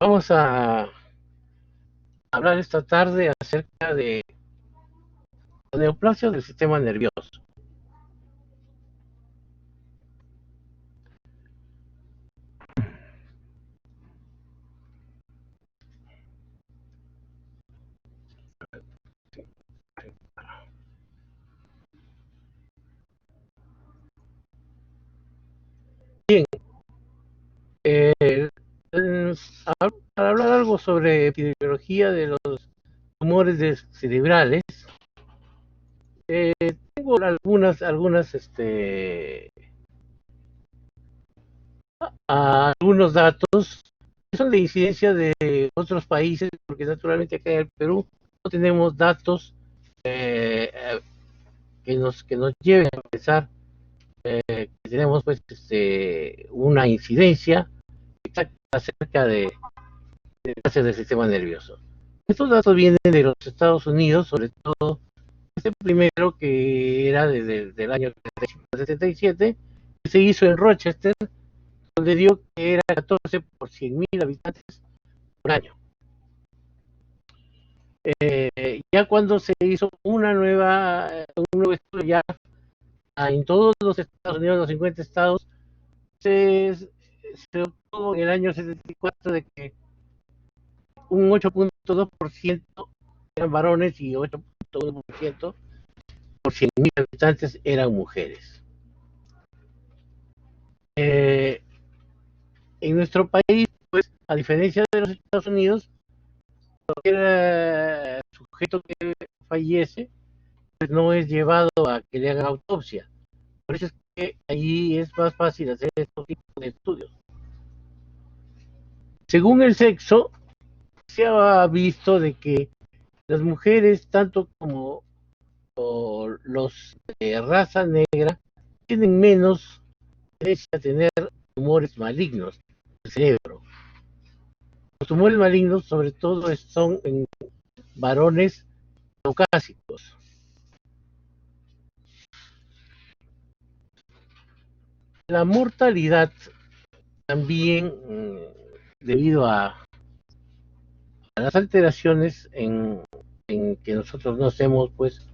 Vamos a hablar esta tarde acerca de la neoplasia del sistema nervioso. Bien, eh, para hablar algo sobre epidemiología de los tumores cerebrales, eh, tengo algunos datos que son de incidencia de otros países, porque naturalmente acá en el Perú no tenemos datos eh, que nos lleven a pensar que tenemos pues una incidencia exacta acerca de clases del sistema nervioso. Estos datos vienen de los Estados Unidos, sobre todo este primero que era desde el año 77, que se hizo en Rochester, donde dio que era 14 por 100.000 habitantes por año. Ya cuando se hizo un nuevo estudio ya en todos los Estados Unidos, los 50 estados, se obtuvo en el año 74 de que un 8.2% eran varones y 8.1% por 100.000 habitantes eran mujeres. Eh, en nuestro país, pues, a diferencia de los Estados Unidos, cualquier sujeto que fallece pues no es llevado a que le hagan autopsia. Por eso es que ahí es más fácil hacer estos tipos de estudios. Según el sexo, se ha visto de que las mujeres, tanto como los de raza negra, tienen menos tendencia a tener tumores malignos del cerebro. Los tumores malignos, sobre todo, son en varones caucásicos. La mortalidad también, debido a las alteraciones en que nosotros no hacemos pues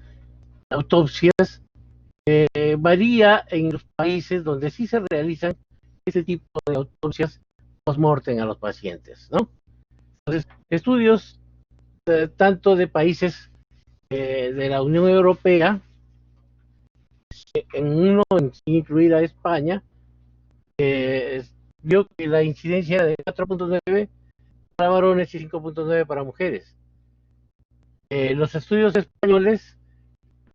autopsias, varía en los países donde sí se realizan ese tipo de autopsias post-mortem a los pacientes, ¿no? Entonces, estudios tanto de países de la Unión Europea, en uno sin incluir a España, vio que la incidencia de 4.9 para varones y 5.9 para mujeres. Los estudios españoles,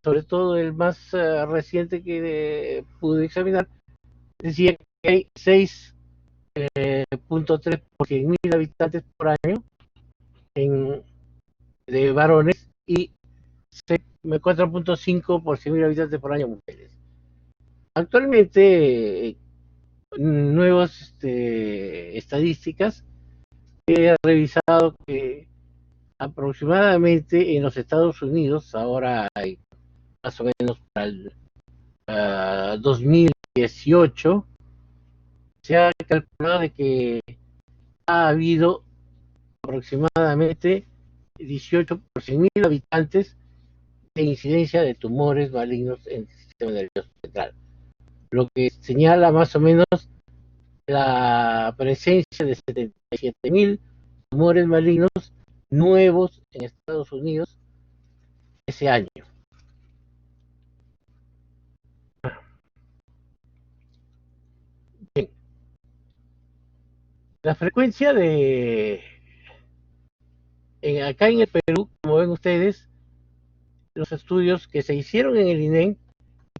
sobre todo el más reciente que pude examinar, decía que hay 6.3 por 100.000 habitantes por año en, de varones y 4.5 por 100.000 habitantes por año mujeres. Actualmente, nuevas estadísticas, he revisado que aproximadamente en los Estados Unidos, ahora hay más o menos para el 2018, se ha calculado de que ha habido aproximadamente 18 por 100.000 habitantes de incidencia de tumores malignos en el sistema nervioso central, lo que señala más o menos la presencia de 77.000 tumores malignos nuevos en Estados Unidos ese año. Bien, la frecuencia acá en el Perú, como ven ustedes, los estudios que se hicieron en el INEM,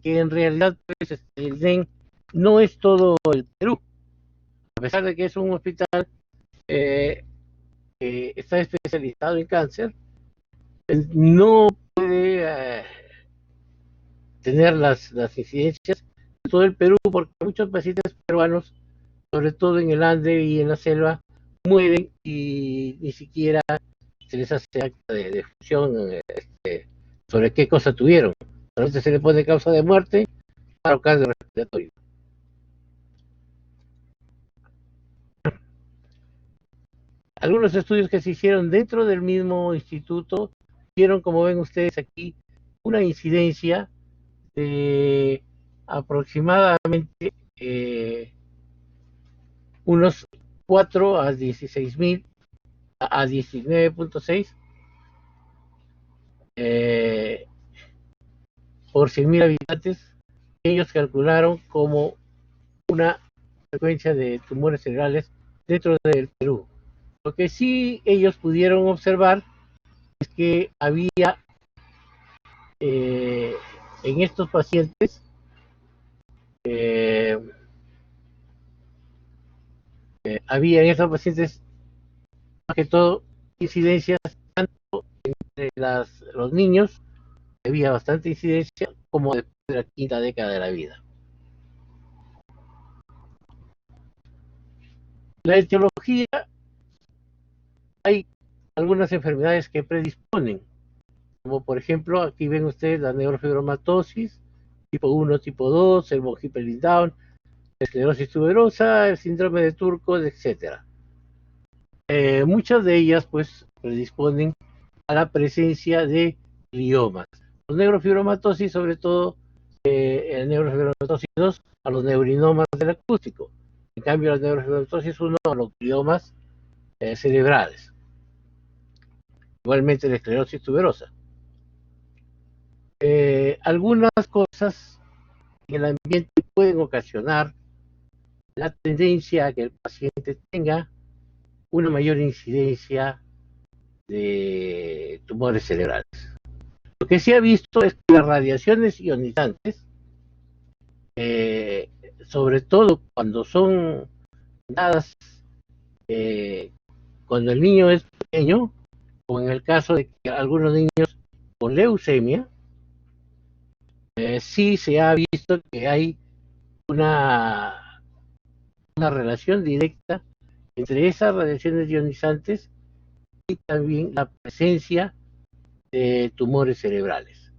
que en realidad pues, el INEM no es todo el Perú, a pesar de que es un hospital eh, que está especializado en cáncer, no puede tener las incidencias de todo el Perú, porque muchos pacientes peruanos, sobre todo en el Ande y en la selva, mueren y ni siquiera se les hace acta de función sobre qué cosa tuvieron. Solamente se le pone causa de muerte, paro cardiorrespiratorio. Algunos estudios que se hicieron dentro del mismo instituto dieron, como ven ustedes aquí, una incidencia de aproximadamente unos 4 a 16 mil a 19.6 por 100 mil habitantes. Ellos calcularon como una frecuencia de tumores cerebrales dentro del Perú. Lo que sí ellos pudieron observar es que había eh, en estos pacientes eh, había en estos pacientes más que todo incidencias tanto entre los niños, había bastante incidencia, como después de la quinta década de la vida. La etiología, hay algunas enfermedades que predisponen, como por ejemplo, aquí ven ustedes la neurofibromatosis, tipo 1, tipo 2, el von Hippel-Lindau, la esclerosis tuberosa, el síndrome de Turco, etcétera. Muchas de ellas pues predisponen a la presencia de gliomas. Los neurofibromatosis, sobre todo el neurofibromatosis 2, a los neurinomas del acústico. En cambio, la neurofibromatosis 1 a los gliomas cerebrales. Igualmente la esclerosis tuberosa. Algunas cosas en el ambiente pueden ocasionar la tendencia a que el paciente tenga una mayor incidencia de tumores cerebrales. Lo que se ha visto es que las radiaciones ionizantes, eh, sobre todo cuando son dadas cuando el niño es pequeño, o en el caso de que algunos niños con leucemia, sí se ha visto que hay una, una relación directa entre esas radiaciones ionizantes y también la presencia de tumores cerebrales.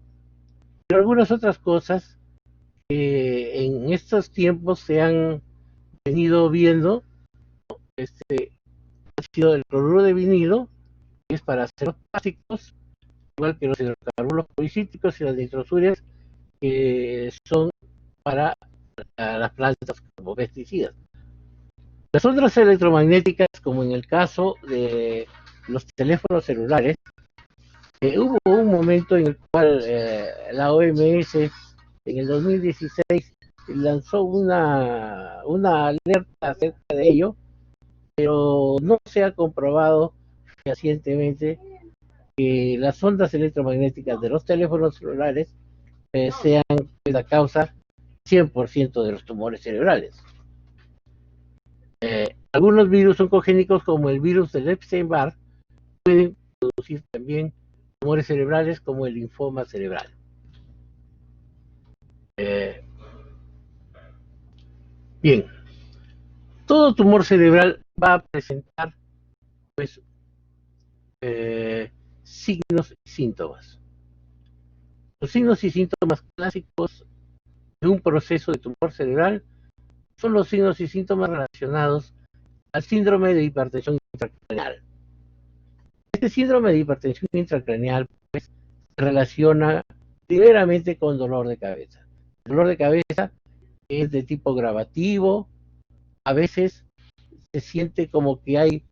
Pero algunas otras cosas que en estos tiempos se han venido viendo, ha sido el cloruro de vinilo, que es para hacer los plásticos, igual que los hidrocarburos policíclicos y las nitrosurias, que son para las plantas como pesticidas. Las ondas electromagnéticas, como en el caso de los teléfonos celulares, hubo un momento en el cual la OMS en el 2016 lanzó una alerta acerca de ello, pero no se ha comprobado fehacientemente que las ondas electromagnéticas de los teléfonos celulares sean la causa 100% de los tumores cerebrales. Algunos virus oncogénicos, como el virus del Epstein-Barr, pueden producir también tumores cerebrales, como el linfoma cerebral. Eh, Bien, todo tumor cerebral va a presentar pues signos y síntomas. Los signos y síntomas clásicos de un proceso de tumor cerebral son los signos y síntomas relacionados al síndrome de hipertensión intracraneal. Este síndrome de hipertensión intracraneal pues, se relaciona primeramente con dolor de cabeza. El dolor de cabeza es de tipo gravativo, a veces se siente como que hay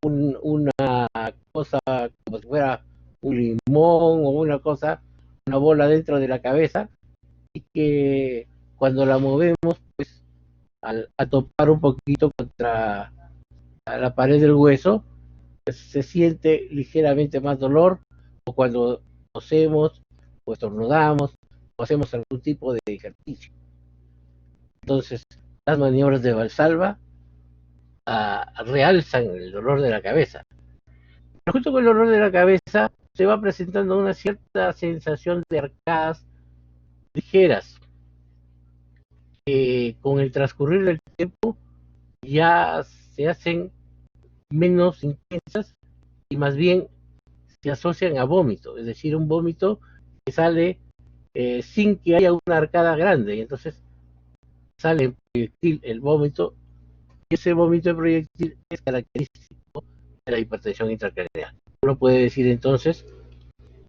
una cosa como si fuera un limón o una cosa, una bola dentro de la cabeza, y que cuando la movemos, pues al topar un poquito contra la pared del hueso, pues, se siente ligeramente más dolor, o cuando tosemos, o estornudamos, o hacemos algún tipo de ejercicio. Entonces, las maniobras de Valsalva realzan el dolor de la cabeza. Pero junto con el dolor de la cabeza se va presentando una cierta sensación de arcadas ligeras, que con el transcurrir del tiempo ya se hacen menos intensas y más bien se asocian a vómito, es decir, un vómito que sale sin que haya una arcada grande, y entonces sale en proyectil el vómito, y ese vómito de proyectil es característico de la hipertensión intracraneal. Uno puede decir entonces,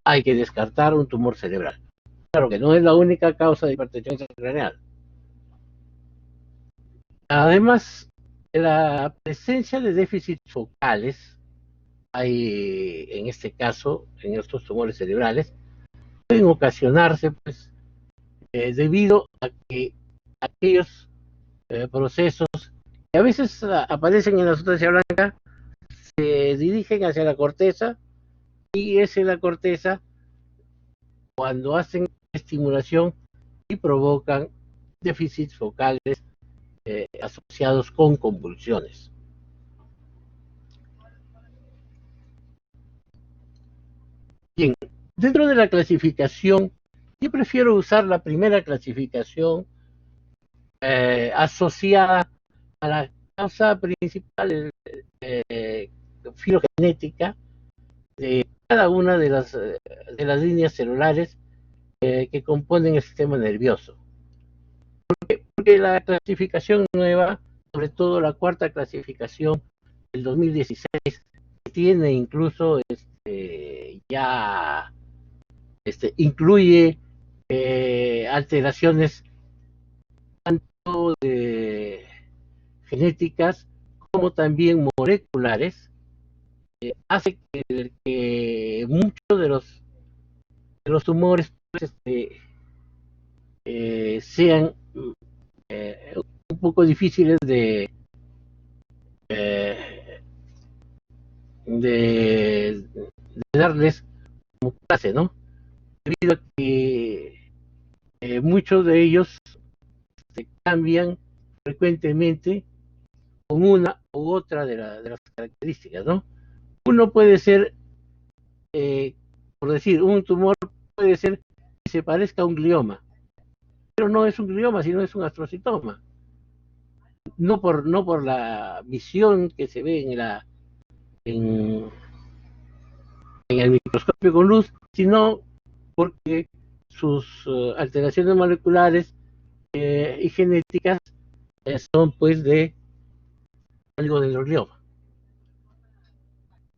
hay que descartar un tumor cerebral. Claro que no es la única causa de hipertensión intracraneal. Además, la presencia de déficits focales, hay en este caso, en estos tumores cerebrales, pueden ocasionarse pues, debido a que aquellos procesos que a veces aparecen en la sustancia blanca se dirigen hacia la corteza y es en la corteza cuando hacen estimulación y provocan déficits focales asociados con convulsiones. Bien, dentro de la clasificación, yo prefiero usar la primera clasificación asociada a la causa principal filogenética de cada una de las líneas celulares que componen el sistema nervioso. Porque la clasificación nueva, sobre todo la cuarta clasificación del 2016, tiene incluso ya incluye alteraciones tanto de genéticas como también moleculares, hace que muchos de los tumores pues, sean un poco difíciles eh, de, de darles como clase, ¿no? Debido a que muchos de ellos se cambian frecuentemente con una u otra de las características, ¿no? Uno puede ser, por decir, un tumor puede ser que se parezca a un glioma, pero no es un glioma, sino es un astrocitoma. No por la visión que se ve en, en el microscopio con luz, sino porque sus alteraciones moleculares y genéticas son pues de algo del glioma.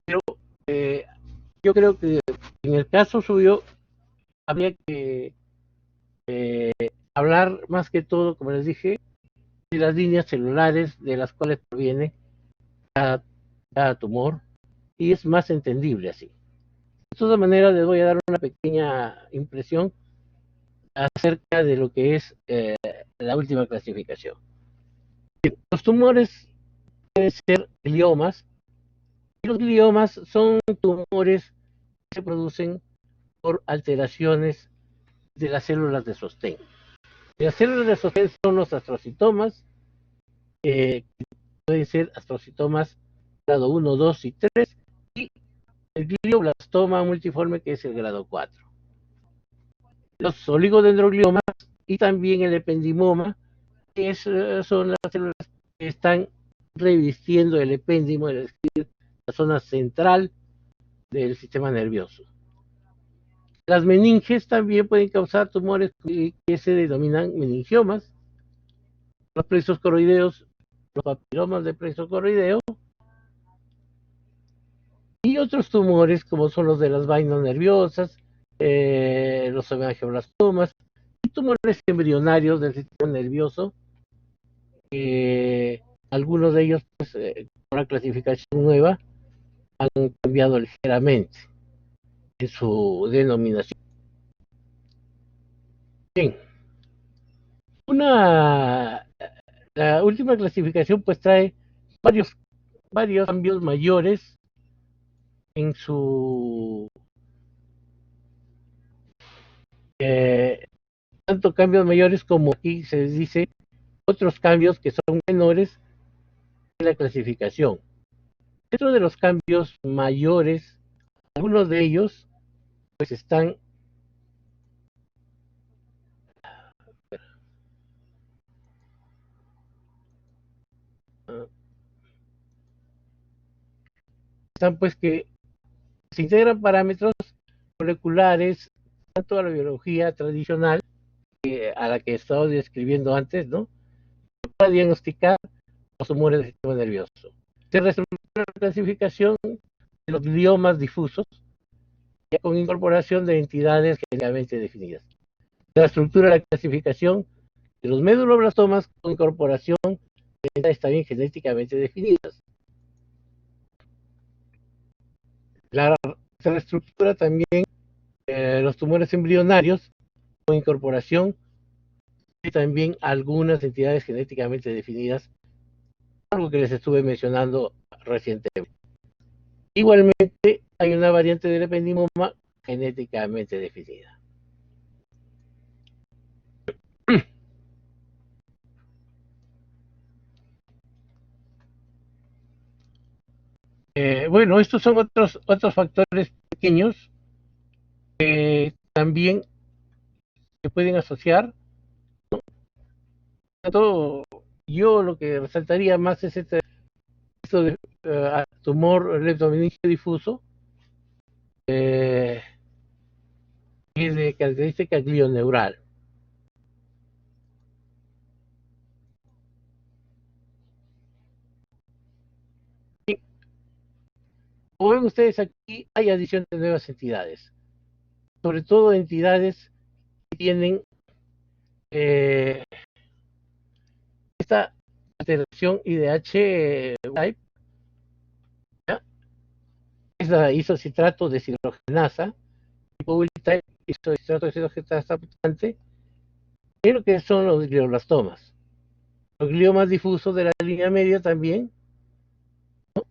Pero yo creo que en el caso suyo habría que hablar más que todo, como les dije, de las líneas celulares de las cuales proviene cada, cada tumor y es más entendible así. De todas maneras, les voy a dar una pequeña impresión acerca de lo que es la última clasificación. Los tumores pueden ser gliomas y los gliomas son tumores que se producen por alteraciones de las células de sostén. Las células de sostén son los astrocitomas, pueden ser astrocitomas grado 1, 2 y 3, y el glioblastoma multiforme, que es el grado 4. Los oligodendrogliomas y también el ependimoma, que son las células que están revistiendo el epéndimo, es decir, la zona central del sistema nervioso. Las meninges también pueden causar tumores que se denominan meningiomas. Los plexos coroideos, los papilomas de plexo coroideo y otros tumores como son los de las vainas nerviosas, los hemangioblastomas y tumores embrionarios del sistema nervioso. Algunos de ellos, pues, con la clasificación nueva, han cambiado ligeramente en su denominación. Bien, la última clasificación pues trae varios, varios cambios mayores en su eh, tanto cambios mayores como aquí se dice otros cambios que son menores en la clasificación. Dentro de los cambios mayores, algunos de ellos pues están pues que se integran parámetros moleculares tanto a la biología tradicional a la que he estado describiendo antes, ¿no? Para diagnosticar los tumores del sistema nervioso. Se reestructura la clasificación de los gliomas difusos, ya con incorporación de entidades genéticamente definidas. Se reestructura la clasificación de los meduloblastomas con incorporación de entidades también genéticamente definidas. Se reestructura también los tumores embrionarios con incorporación de también algunas entidades genéticamente definidas, algo que les estuve mencionando recientemente. Igualmente, hay una variante del ependimoma genéticamente definida. Bueno, estos son otros factores pequeños que también se pueden asociar. Todo, yo lo que resaltaría más es esto de tumor leptomeningio difuso, que es de característica glioneural. Como ven ustedes aquí, hay adición de nuevas entidades, sobre todo entidades que tienen esta alteración IDH type, ¿ya? Es la isocitrato de deshidrogenasa, tipo wild type, isocitrato de deshidrogenasa mutante, en lo que son los glioblastomas. Los gliomas difusos de la línea media también, ¿no?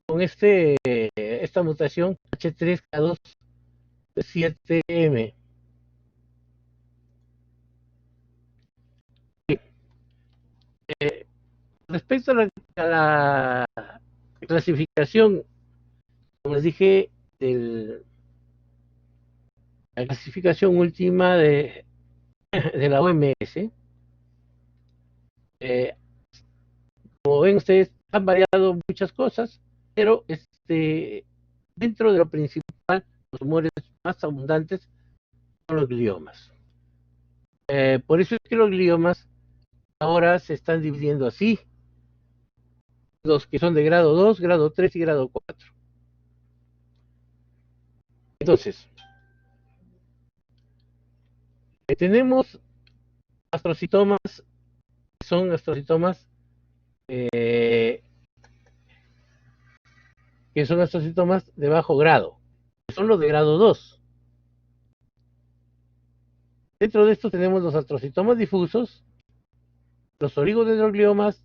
Con esta mutación H3K2-7M. Respecto a la clasificación, como les dije, la clasificación última de la OMS, como ven ustedes, han variado muchas cosas, pero dentro de lo principal, los tumores más abundantes son los gliomas. Por eso es que los gliomas ahora se están dividiendo así: los que son de grado 2, grado 3 y grado 4. Entonces, tenemos astrocitomas, que son astrocitomas de bajo grado, que son los de grado 2. Dentro de esto tenemos los astrocitomas difusos, los oligodendrogliomas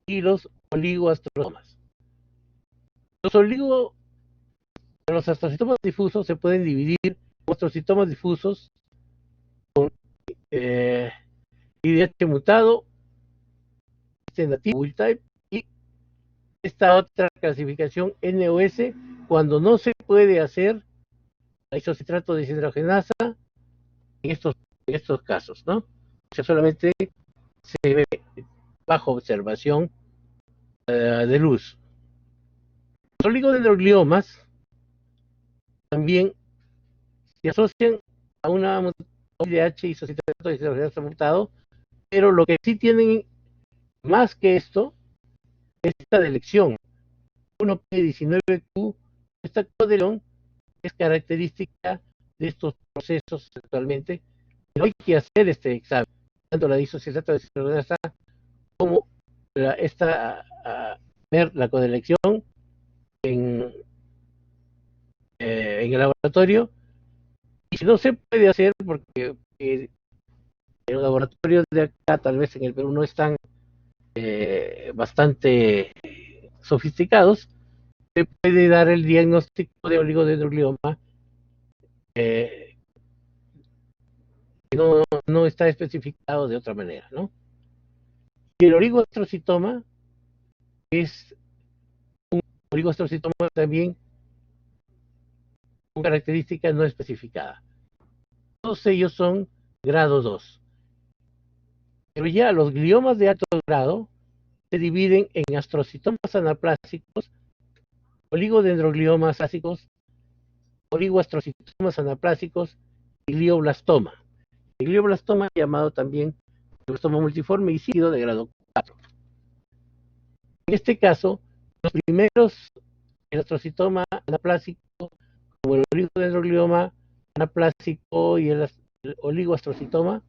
y los oligoastromas. Los astrocitomas difusos se pueden dividir en astrocitomas difusos IDH mutado, nativo, wild type, y esta otra clasificación NOS, cuando no se puede hacer la isocitrato de deshidrogenasa en estos casos, ¿no? O sea, solamente se ve bajo observación de luz. Los oligodendrogliomas también se asocian a una IDH isocitrato de deshidrogenasa mutado, pero lo que sí tienen más que esto es esta delección 1P19Q. Esta codeleción es característica de estos procesos actualmente, pero hay que hacer este examen, tanto la isocitrato de deshidrogenasa como ver la codelección en el laboratorio. Y si no se puede hacer, porque los laboratorios de acá, tal vez en el Perú, no están bastante sofisticados, se puede dar el diagnóstico de oligodendroglioma que no está especificado de otra manera, ¿no? Y el oligoastrocitoma es un oligoastrocitoma también con características no especificadas. Todos ellos son grado 2. Pero ya los gliomas de alto grado se dividen en astrocitomas anaplásicos, oligodendrogliomas clásicos, oligoastrocitomas anaplásicos y glioblastoma. El glioblastoma, llamado también glioblastoma multiforme y sílido de grado 4. En este caso, Los primeros, el astrocitoma anaplásico, como el oligodendroglioma anaplásico y el oligoastrocitoma,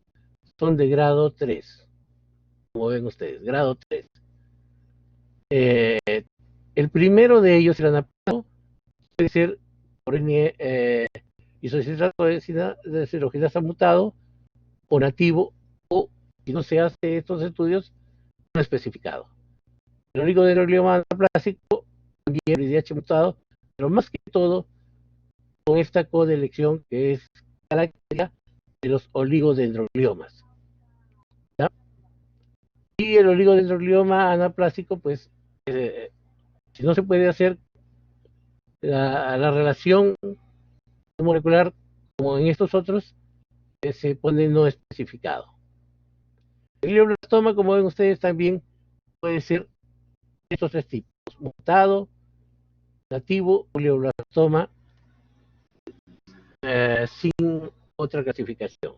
son de grado 3, como ven ustedes, grado 3. Eh, el primero de ellos, el anaplásico, puede ser por isocitrato de cerogenasa mutado o nativo, o si no se hace estos estudios, no especificado. El oligodendroglioma anaplásico, también el IDH mutado, pero más que todo con esta codelección que es característica de los oligodendrogliomas. ¿Ya? Y el oligodendroglioma anaplásico, pues, si no se puede hacer la relación molecular como en estos otros, se pone no especificado. El glioblastoma, como ven ustedes, también puede ser estos tres tipos: mutado, nativo, glioblastoma, sin otra clasificación.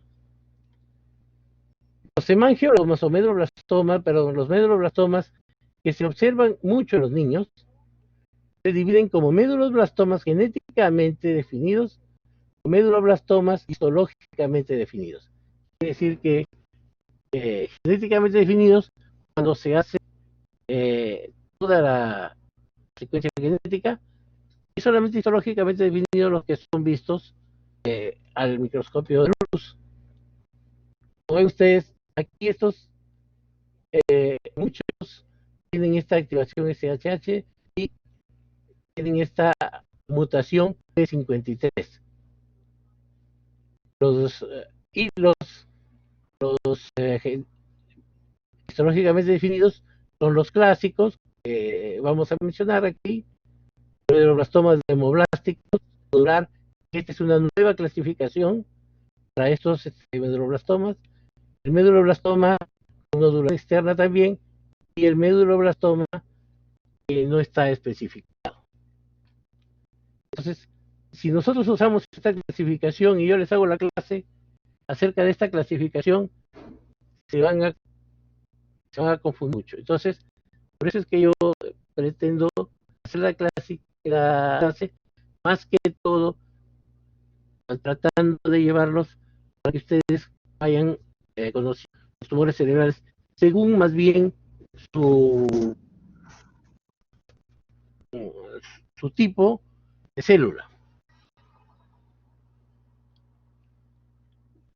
Los hemangiomas o meduloblastomas, perdón, los meduloblastomas que se observan mucho en los niños, se dividen como meduloblastomas genéticamente definidos o meduloblastomas histológicamente definidos. Es decir, que genéticamente definidos cuando se hace toda la secuencia genética, y solamente histológicamente definidos los que son vistos al microscopio de luz. Como ven ustedes, aquí estos, muchos tienen esta activación SHH y tienen esta mutación P53. Los, y los histológicamente definidos son los clásicos que vamos a mencionar aquí: meduloblastomas hemoblásticos, nodular. Esta es una nueva clasificación para estos meduloblastomas. El meduloblastoma nodular externa también, y el meduloblastoma que no está especificado. Entonces, si nosotros usamos esta clasificación y yo les hago la clase acerca de esta clasificación, se van a confundir mucho. Entonces, por eso es que yo pretendo hacer la clase más que todo tratando de llevarlos para que ustedes vayan conociendo los tumores cerebrales según más bien su, su tipo de célula.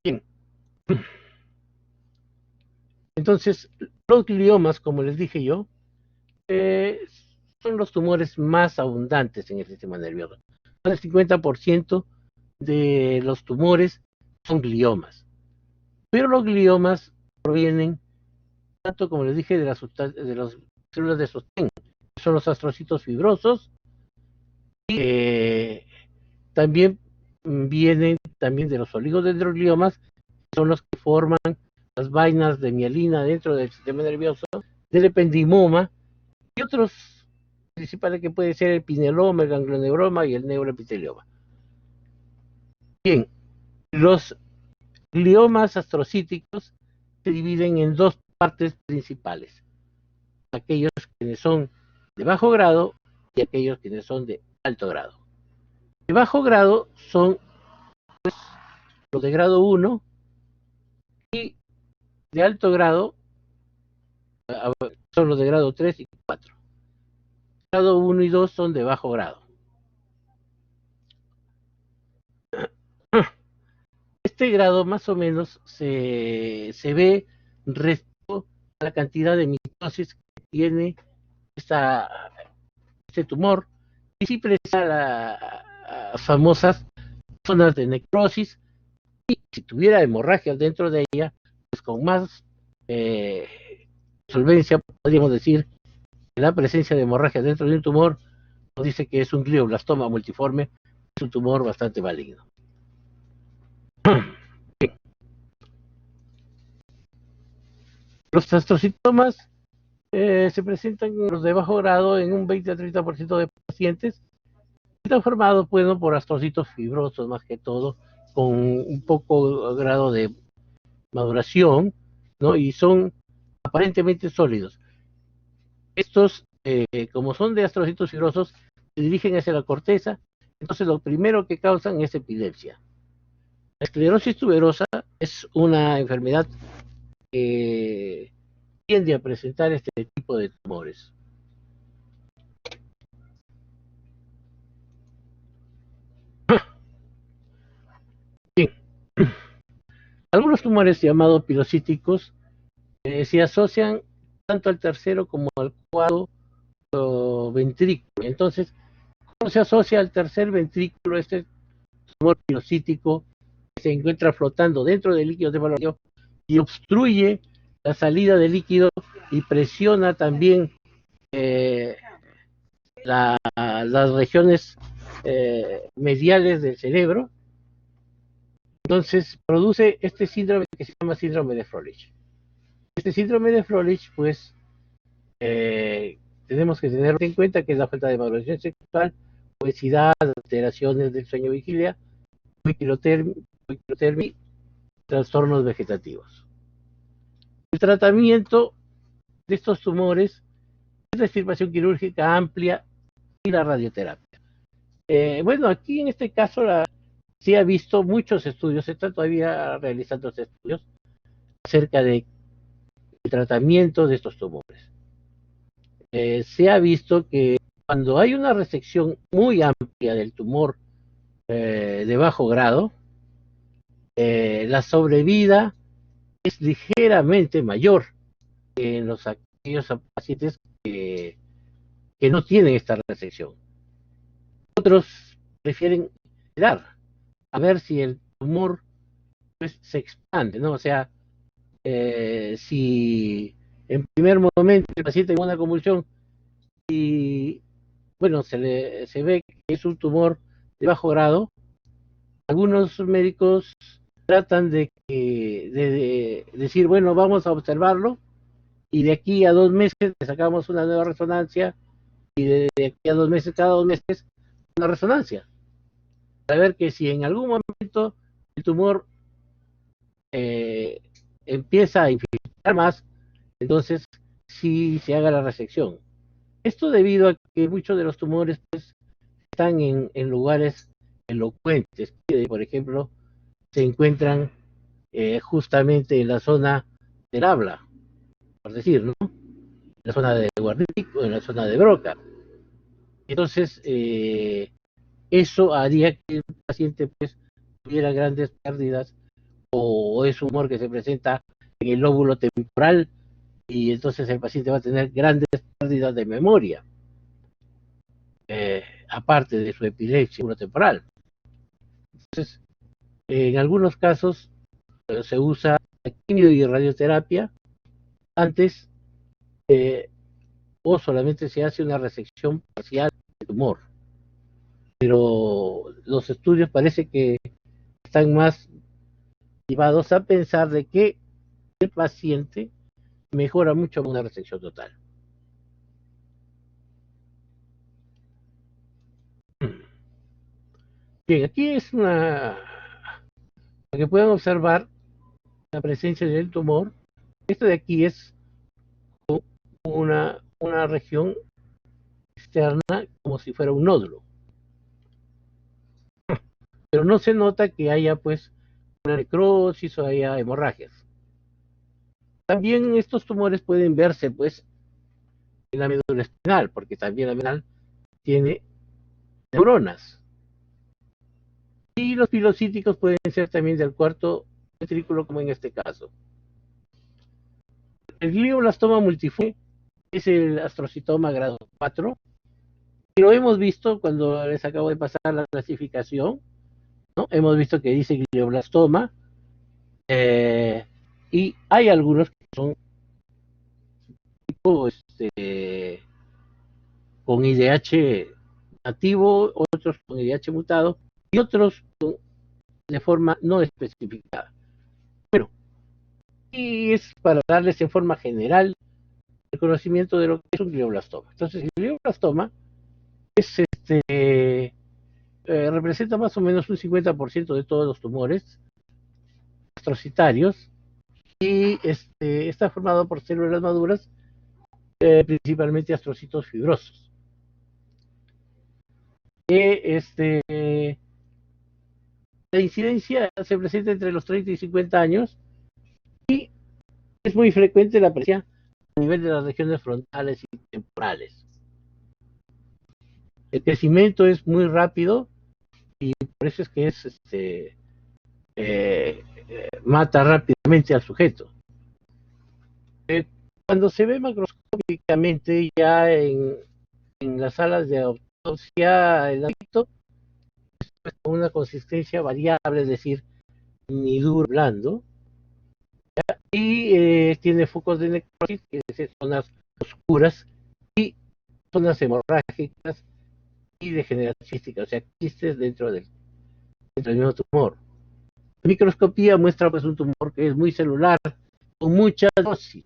Bien, entonces los gliomas, como les dije yo, son los tumores más abundantes en el sistema nervioso. El 50% de los tumores son gliomas, pero los gliomas provienen, tanto como les dije, de las células de sostén, que son los astrocitos fibrosos, y también vienen también de los oligodendrogliomas, que son los que forman las vainas de mielina dentro del sistema nervioso, del ependimoma y otros principales que puede ser el pineloma, el ganglioneuroma y el neuroepitelioma. Bien, los gliomas astrocíticos se dividen en dos partes principales: aquellos que son de bajo grado y aquellos que son de alto grado. De bajo grado son, pues, los de grado 1, y de alto grado son los de grado 3 y 4. Grado 1 y 2 son de bajo grado. Este grado más o menos se ve respecto a la cantidad de mitosis que tiene este tumor, y si presenta las famosas zonas de necrosis, y si tuviera hemorragia dentro de ella, pues con más solvencia podríamos decir que la presencia de hemorragia dentro de un tumor nos dice que es un glioblastoma multiforme, es un tumor bastante maligno. Los astrocitomas se presentan en los de bajo grado en un 20 a 30% de pacientes. Están formados, bueno, por astrocitos fibrosos más que todo, con un poco grado de maduración, ¿no? Y son aparentemente sólidos. Estos como son de astrocitos fibrosos, se dirigen hacia la corteza, entonces lo primero que causan es epilepsia. La esclerosis tuberosa es una enfermedad que tiende a presentar este tipo de tumores. Bien, algunos tumores llamados pilocíticos se asocian tanto al tercero como al cuarto ventrículo. Entonces, ¿cómo se asocia al tercer ventrículo este tumor pilocítico que se encuentra flotando dentro del líquido cefalorraquídeo y obstruye la salida del líquido y presiona también eh, las regiones mediales del cerebro? Entonces produce este síndrome que se llama síndrome de Froelich. Este síndrome de Froelich, pues, tenemos que tener en cuenta que es la falta de maduración sexual, obesidad, alteraciones del sueño vigilia, hipotirotermia, trastornos vegetativos. El tratamiento de estos tumores es la extirpación quirúrgica amplia y la radioterapia. Bueno, aquí en este caso sí ha visto muchos estudios, se está todavía realizando estudios acerca del tratamiento de estos tumores. Se ha visto que cuando hay una resección muy amplia del tumor de bajo grado, la sobrevida es ligeramente mayor que en aquellos pacientes que no tienen esta resección. Otros prefieren esperar a ver si el tumor, pues, se expande, ¿no? O sea, si en primer momento el paciente tiene una convulsión y, bueno, se ve que es un tumor de bajo grado, algunos médicos tratan de decir, bueno, vamos a observarlo y de aquí a 2 meses le sacamos una nueva resonancia y de aquí a 2 meses, cada 2 meses, una resonancia, para ver que si en algún momento el tumor eh, empieza a infiltrar más, entonces sí se haga la resección. Esto debido a que muchos de los tumores, pues, están en lugares elocuentes, que, por ejemplo, se encuentran justamente en la zona del habla, por decir, ¿no? En la zona de Guarnico, en la zona de Broca. Entonces, eso haría que el paciente, pues, tuviera grandes pérdidas, o es un humor que se presenta en el lóbulo temporal y entonces el paciente va a tener grandes pérdidas de memoria, aparte de su epilepsia temporal. Entonces, en algunos casos se usa quimio y radioterapia antes, eh, o solamente se hace una resección parcial del tumor. Pero los estudios parece que están más llevados a pensar de que el paciente mejora mucho con una resección total. Bien, aquí es para que puedan observar la presencia del tumor. Esto de aquí es una región externa como si fuera un nódulo, pero no se nota que haya, pues, una necrosis o haya hemorragias. También estos tumores pueden verse, pues, en la médula espinal, porque también la médula tiene neuronas. Y los pilocíticos pueden ser también del cuarto ventrículo, como en este caso. El glioblastoma multiforme es el astrocitoma grado 4, y lo hemos visto cuando les acabo de pasar la clasificación, ¿no? Hemos visto que dice glioblastoma, eh, y hay algunos que son tipo, con IDH nativo, otros con IDH mutado y otros de forma no especificada. Bueno, y es para darles en forma general el conocimiento de lo que es un glioblastoma. Entonces, el glioblastoma es representa más o menos un 50% de todos los tumores astrocitarios y está formado por células maduras principalmente astrocitos fibrosos. La incidencia se presenta entre los 30 y 50 años y es muy frecuente la presencia a nivel de las regiones frontales y temporales. El crecimiento es muy rápido y por eso es que mata rápidamente al sujeto. Cuando se ve macroscópicamente ya en las salas de autopsia, el adicto es con una consistencia variable, es decir, ni duro, blando, y tiene focos de necrosis, que es zonas oscuras, y zonas hemorrágicas y degeneracionísticas, o sea, quistes dentro del mismo tumor. La microscopía muestra pues un tumor que es muy celular, con mucha dosis,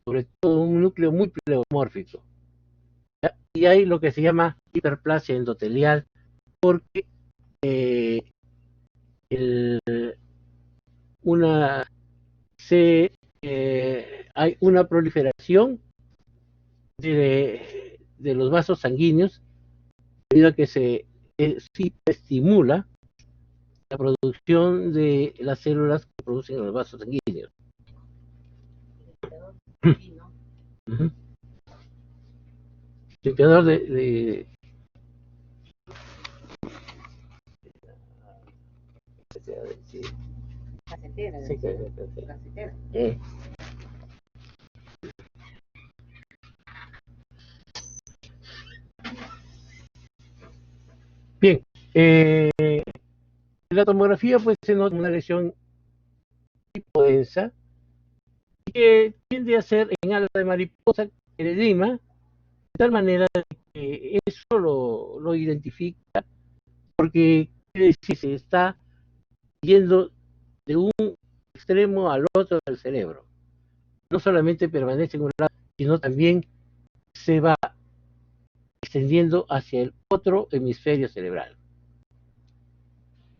sobre todo un núcleo muy pleomórfico. ¿Ya? Y hay lo que se llama hiperplasia endotelial, porque eh, el, una, hay una proliferación de los vasos sanguíneos debido a que se estimula la producción de las células que producen los vasos sanguíneos. Limpiador de sí. Casetera, sí, casetera. Bien, la tomografía pues se nota una lesión hipodensa que tiende a ser en ala de mariposa el edema, de tal manera que eso lo identifica, porque quiere decir se está yendo de un extremo al otro del cerebro. No solamente permanece en un lado, sino también se va extendiendo hacia el otro hemisferio cerebral.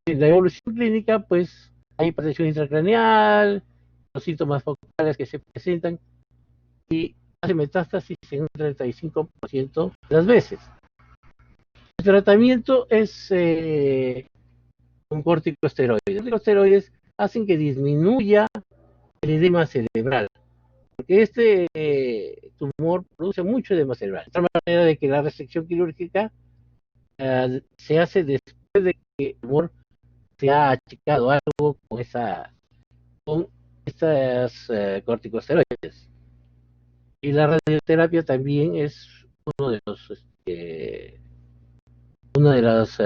En la evolución clínica, pues, hay hipertensión intracraneal, los síntomas focales que se presentan y hace metástasis en un 35% de las veces. El tratamiento es con corticosteroides. Los corticosteroides hacen que disminuya el edema cerebral, porque tumor produce mucho edema cerebral. De tal manera de que la resección quirúrgica se hace después de que el tumor se ha achicado algo con estas corticosteroides. Y la radioterapia también es uno de los, una de las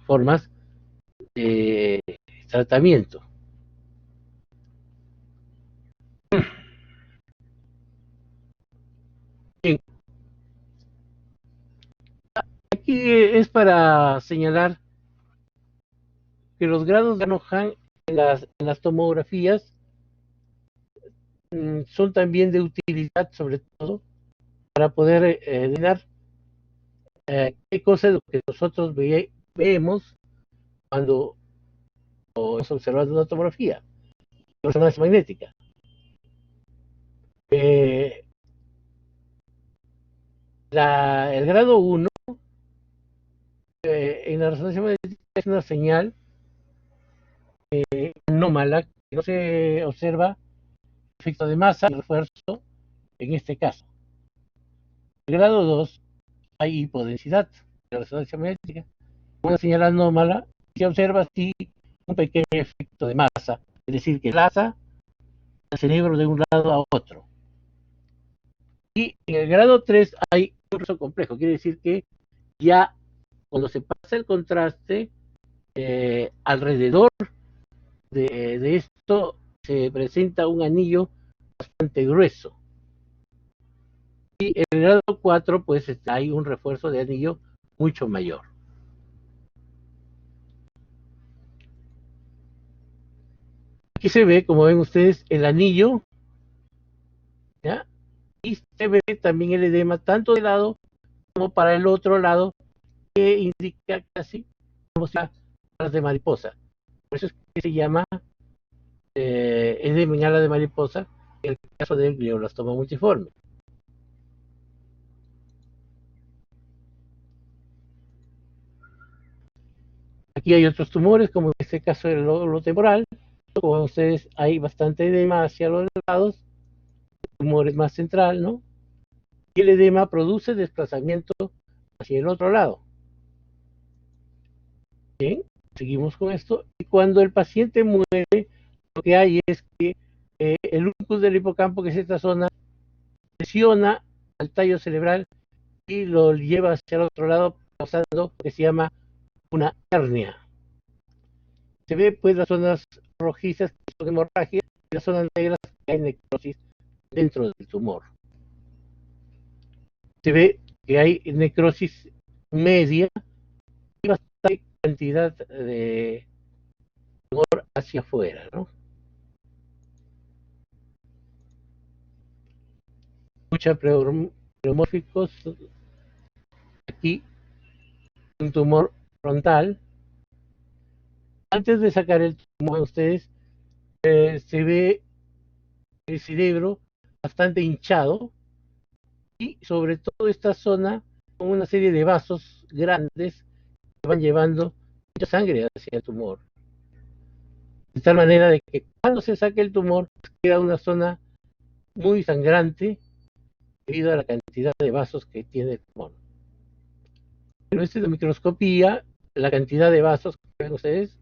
formas de tratamiento. Bien, aquí es para señalar que los grados de Anohan en las tomografías son también de utilidad, sobre todo para poder determinar qué cosa es lo que nosotros vemos cuando estamos observando una tomografía, resonancia magnética. Eh, el grado 1 en la resonancia magnética es una señal anómala que no se observa efecto de masa y refuerzo en este caso. En el grado 2 hay hipodensidad de la resonancia magnética, una señal anómala que observa así un pequeño efecto de masa, es decir, que enlaza el cerebro de un lado a otro. Y en el grado 3 hay un proceso complejo, quiere decir que ya cuando se pasa el contraste, alrededor de esto se presenta un anillo bastante grueso. Y en el grado 4 pues hay un refuerzo de anillo mucho mayor. Aquí se ve, como ven ustedes, el anillo, ¿ya? Y se ve también el edema tanto de lado como para el otro lado, que indica casi como si fuera de mariposa. Por eso es que se llama edema en ala de mariposa en el caso del glioblastoma multiforme. Aquí hay otros tumores, como en este caso el lóbulo temporal. Como ustedes, hay bastante edema hacia los lados, el tumor es más central, ¿no? Y el edema produce desplazamiento hacia el otro lado. Bien, seguimos con esto. Y cuando el paciente muere, lo que hay es que el lupus del hipocampo, que es esta zona, presiona al tallo cerebral y lo lleva hacia el otro lado, causando lo que se llama una hernia. Se ve pues las zonas rojizas que son hemorragias y las zonas negras que hay necrosis dentro del tumor. Se ve que hay necrosis media y bastante cantidad de tumor hacia afuera, ¿no? Mucha pleomórficos, aquí un tumor frontal. Antes de sacar el tumor, ustedes se ve el cerebro bastante hinchado y sobre todo esta zona con una serie de vasos grandes que van llevando mucha sangre hacia el tumor. De tal manera de que cuando se saque el tumor queda una zona muy sangrante debido a la cantidad de vasos que tiene el tumor. Pero esta es la microscopía, la cantidad de vasos que ven ustedes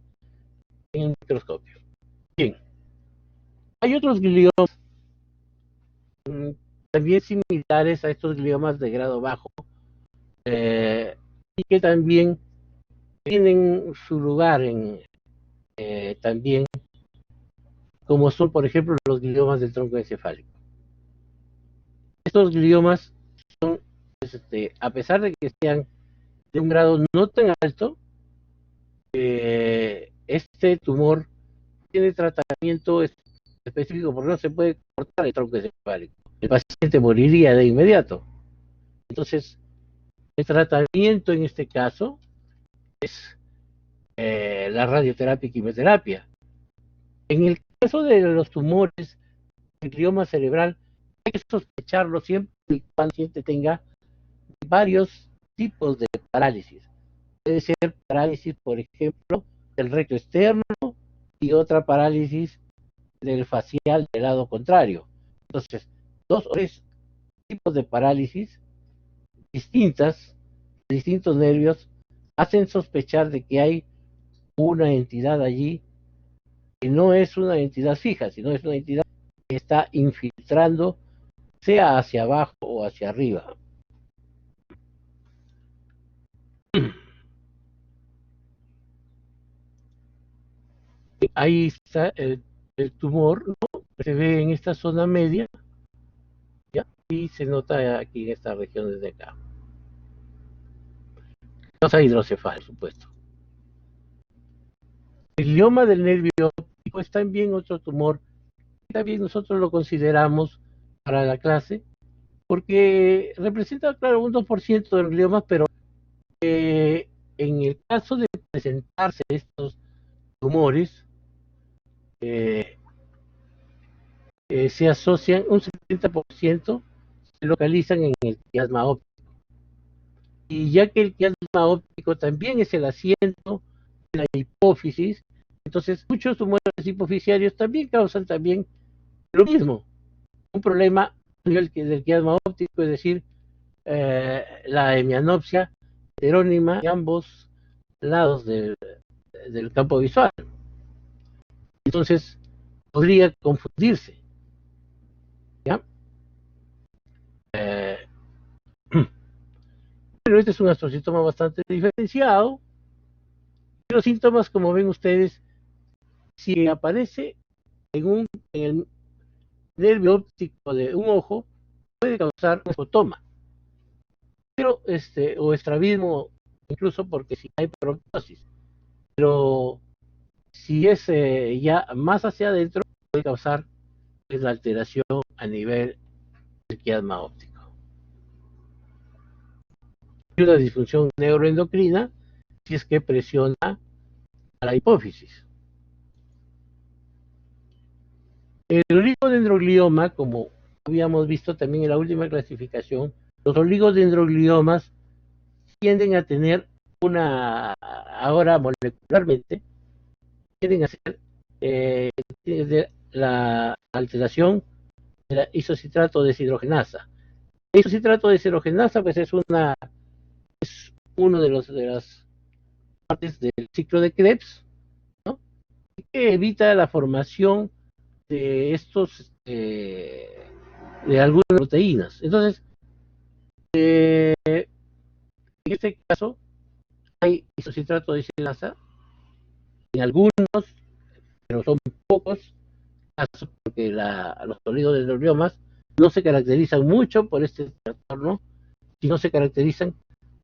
en el microscopio. Bien, hay otros gliomas también similares a estos gliomas de grado bajo y que también tienen su lugar en también, como son por ejemplo los gliomas del tronco encefálico. Estos gliomas son, a pesar de que sean de un grado no tan alto, este tumor tiene tratamiento específico porque no se puede cortar el tronco encefálico. El paciente moriría de inmediato. Entonces, el tratamiento en este caso es la radioterapia y quimioterapia. En el caso de los tumores, el glioma cerebral, hay que sospecharlo siempre y cuando el paciente tenga varios tipos de parálisis. Puede ser parálisis, por ejemplo, del recto externo y otra parálisis del facial del lado contrario. Entonces, dos o tres tipos de parálisis distintas, distintos nervios, hacen sospechar de que hay una entidad allí que no es una entidad fija, sino es una entidad que está infiltrando, sea hacia abajo o hacia arriba. Ahí está el tumor, ¿no? Se ve en esta zona media, ¿ya? Y se nota aquí en esta región desde acá. Causa hidrocefalia, por supuesto. El glioma del nervio óptico es también otro tumor. También nosotros lo consideramos para la clase, porque representa, claro, un 2% del glioma, pero en el caso de presentarse estos tumores, eh, se asocian, un 70% se localizan en el quiasma óptico. Y ya que el quiasma óptico también es el asiento de la hipófisis, entonces muchos tumores hipofisiarios también causan también lo mismo, un problema del quiasma óptico, es decir, la hemianopsia heterónima de ambos lados del campo visual. Entonces, podría confundirse, ¿ya? Pero este es un astrocitoma bastante diferenciado. Los síntomas, como ven ustedes, si aparece en el nervio óptico de un ojo, puede causar un escotoma, pero o estrabismo, incluso porque si hay proptosis. Pero si es ya más hacia adentro, puede causar la alteración a nivel del quiasma óptico. Y una disfunción neuroendocrina si es que presiona a la hipófisis. El oligodendroglioma, como habíamos visto también en la última clasificación, los oligodendrogliomas tienden a tener ahora molecularmente, quieren hacer eh, la alteración de la isocitrato deshidrogenasa. La isocitrato deshidrogenasa pues es uno de las partes del ciclo de Krebs, ¿no? Que evita la formación de de algunas proteínas. Entonces, en este caso, hay isocitrato de deshidrogenasa en algunos, pero son pocos casos, porque los oligodendrogliomas no se caracterizan mucho por este trastorno, sino se caracterizan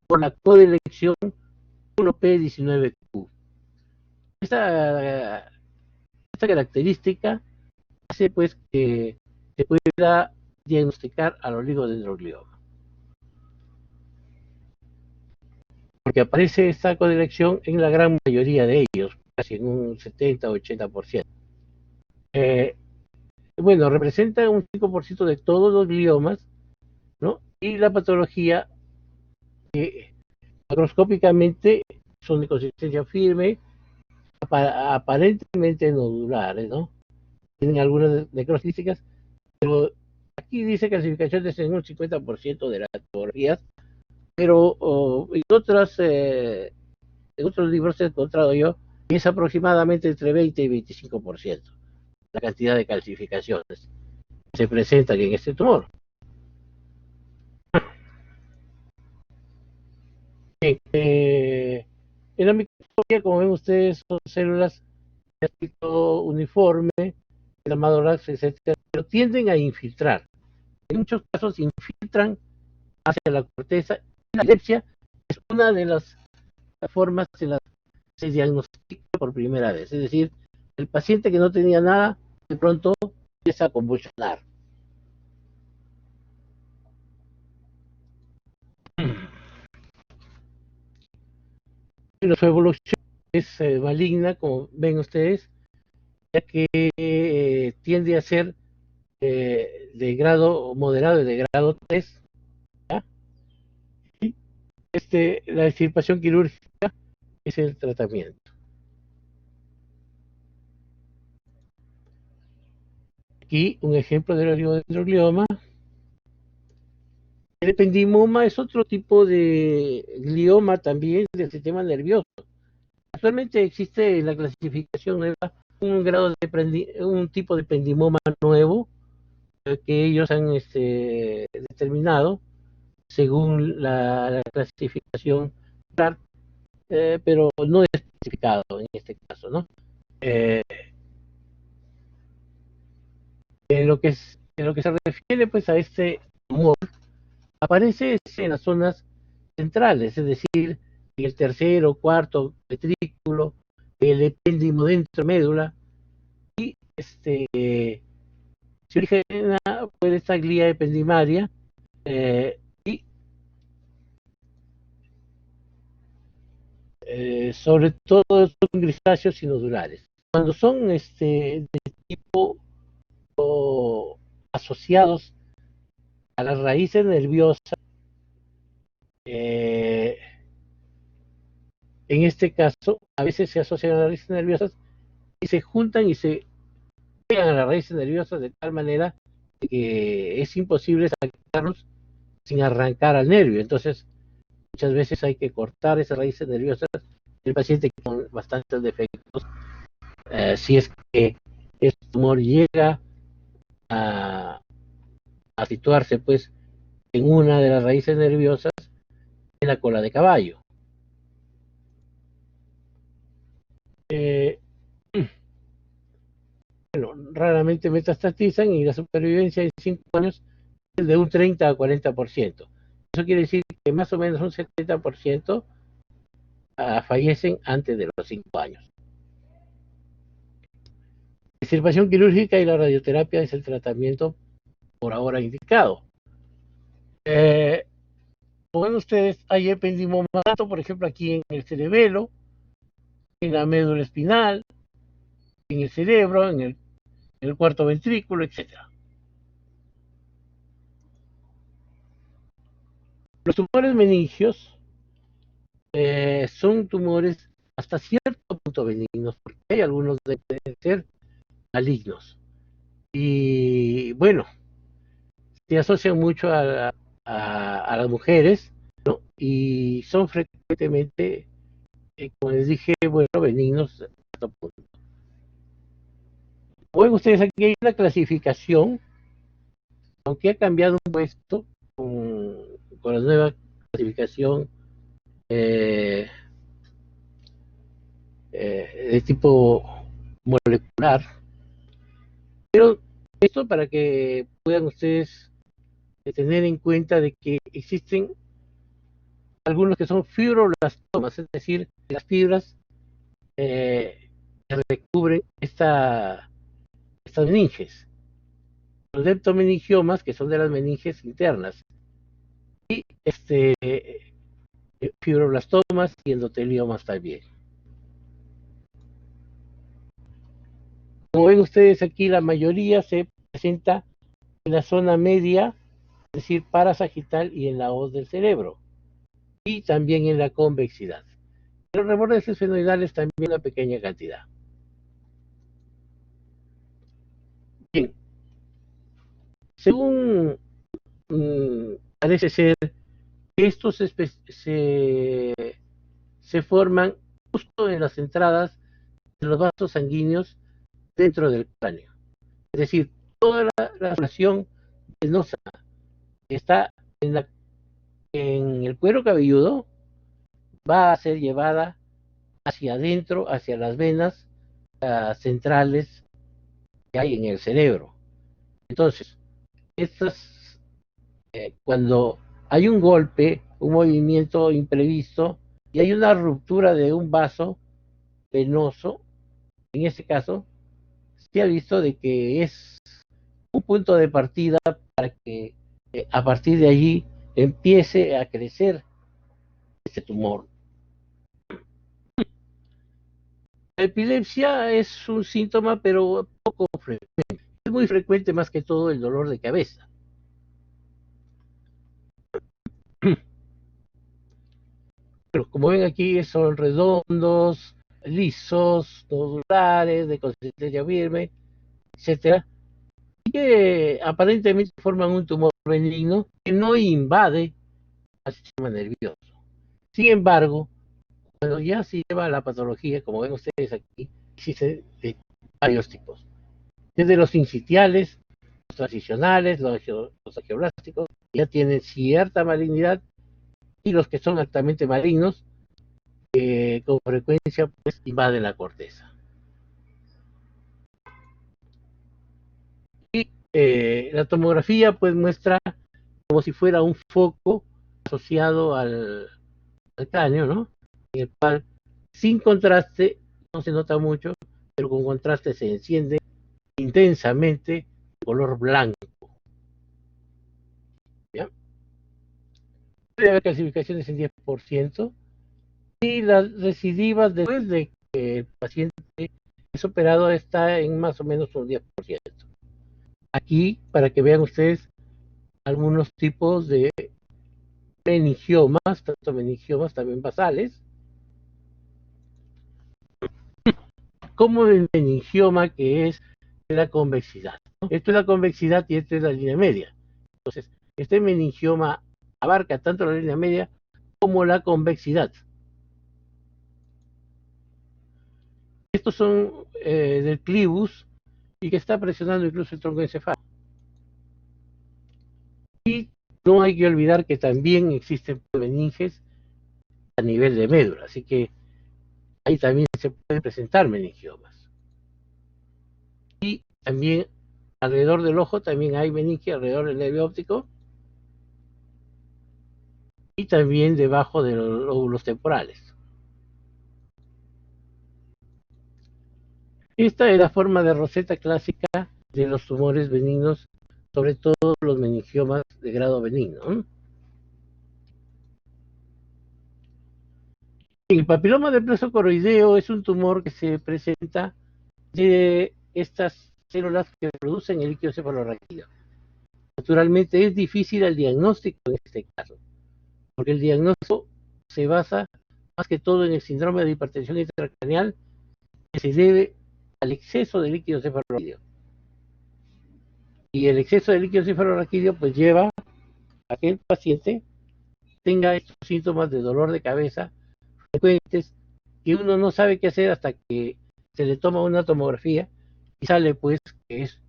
por la coelección 1p19q. Esta, esta característica hace pues que se pueda diagnosticar al oligodendroglioma, porque aparece esta coelección en la gran mayoría de ellos, casi en un 70-80%. Bueno, representa un 5% de todos los gliomas, ¿no? Y la patología macroscópicamente son de consistencia firme, aparentemente nodulares, ¿no? Tienen algunas necrosísticas, pero aquí dice clasificación de según un 50% de las patologías, pero en otros libros he encontrado yo que es aproximadamente entre 20 y 25% la cantidad de calcificaciones que se presentan en este tumor. En la microscopía, como ven ustedes, son células de aspecto uniforme, llamado LAX, etcétera, pero tienden a infiltrar. En muchos casos infiltran hacia la corteza. La epilepsia es una de las formas en las que se diagnostica por primera vez. Es decir, el paciente que no tenía nada, de pronto empieza a convulsionar. Pero su evolución es maligna, como ven ustedes, ya que tiende a ser de grado moderado y de grado 3. ¿Ya? Y la extirpación quirúrgica es el tratamiento. Aquí un ejemplo del oligodendroglioma. El ependimoma es otro tipo de glioma también del sistema nervioso. Actualmente existe en la clasificación nueva un tipo de ependimoma nuevo que ellos han determinado según la clasificación, pero no es especificado en este caso, ¿no? Eh, en lo que se refiere pues a este tumor, aparece en las zonas centrales, es decir, en el tercero, cuarto ventrículo, el epéndimo dentro médula, y se origina por esta glía ependimaria, y sobre todo son grisáceos y nodulares. Cuando son de tipo asociados a las raíces nerviosas, eh, en este caso, a veces se asocian a las raíces nerviosas y se juntan y se pegan a las raíces nerviosas de tal manera que es imposible sacarlos sin arrancar al nervio. Entonces, muchas veces hay que cortar esas raíces nerviosas del paciente con bastantes defectos. Si es que este tumor llega a, a situarse pues en una de las raíces nerviosas en la cola de caballo. Eh, bueno, raramente metastatizan y la supervivencia en 5 años es de un 30 a 40%. Eso quiere decir que más o menos un 70% fallecen antes de los 5 años. La extirpación quirúrgica y la radioterapia es el tratamiento por ahora indicado. Eh, Como ven ustedes, hay ependimoma, por ejemplo, aquí en el cerebelo, en la médula espinal, en el cerebro, en el cuarto ventrículo, etcétera. Los tumores meningios son tumores hasta cierto punto benignos, porque hay algunos que pueden ser malignos. Y bueno, se asocian mucho a las mujeres, ¿no? Y son frecuentemente, como les dije, bueno, benignos hasta cierto punto. Como ven ustedes, aquí hay una clasificación, aunque ha cambiado un puesto con la nueva clasificación eh, de tipo molecular, pero esto para que puedan ustedes tener en cuenta de que existen algunos que son fibroblastomas, es decir, las fibras que recubren estas meninges. Los leptomeningiomas, que son de las meninges internas, y fibroblastomas y endoteliomas también. Como ven ustedes aquí, la mayoría se presenta en la zona media, es decir, parasagital y en la hoz del cerebro, y también en la convexidad. En los rebordes esfenoidales también una pequeña cantidad. Bien, según parece ser que estos se forman justo en las entradas de los vasos sanguíneos dentro del cráneo. Es decir, toda la circulación venosa que está en el cuero cabelludo va a ser llevada hacia adentro, hacia las venas centrales que hay en el cerebro. Entonces, estas, cuando hay un golpe, un movimiento imprevisto y hay una ruptura de un vaso venoso, en este caso, se ha visto de que es un punto de partida para que a partir de allí empiece a crecer este tumor. La epilepsia es un síntoma, pero poco frecuente. Es muy frecuente más que todo el dolor de cabeza. Pero como ven aquí, son redondos, lisos, nodulares, de consistencia firme, etcétera, y que aparentemente forman un tumor benigno que no invade al sistema nervioso. Sin embargo, cuando ya se lleva a la patología, como ven ustedes aquí, existen varios tipos. Desde los incitiales, los transicionales, los angioblásticos, ya tienen cierta malignidad, y los que son altamente malignos, con frecuencia pues invaden la corteza. Y la tomografía pues muestra como si fuera un foco asociado al cráneo, ¿no? En el cual sin contraste no se nota mucho, pero con contraste se enciende intensamente de color blanco. ¿Ya? Puede haber calcificaciones en 10%, y las recidivas después de que el paciente es operado está en más o menos un 10%. Aquí, para que vean ustedes algunos tipos de meningiomas, tanto meningiomas también basales, como el meningioma que es la convexidad, ¿no? Esto es la convexidad y esto es la línea media. Entonces, este meningioma abarca tanto la línea media como la convexidad. Estos son del clivus y que está presionando incluso el tronco encefálico. Y no hay que olvidar que también existen meninges a nivel de médula, así que ahí también se pueden presentar meningiomas. Y también alrededor del ojo también hay meninge, alrededor del nervio óptico, y también debajo de los lóbulos temporales. Esta es la forma de roseta clásica de los tumores benignos, sobre todo los meningiomas de grado benigno. El papiloma de plazo coroideo es un tumor que se presenta de estas células que producen el líquido cefalorraquídeo. Naturalmente es difícil el diagnóstico en este caso, porque el diagnóstico se basa más que todo en el síndrome de hipertensión intracraneal, que se debe al exceso de líquido cefalorraquídeo. Y el exceso de líquido cefalorraquídeo pues lleva a que el paciente tenga estos síntomas de dolor de cabeza frecuentes que uno no sabe qué hacer hasta que se le toma una tomografía y sale pues que es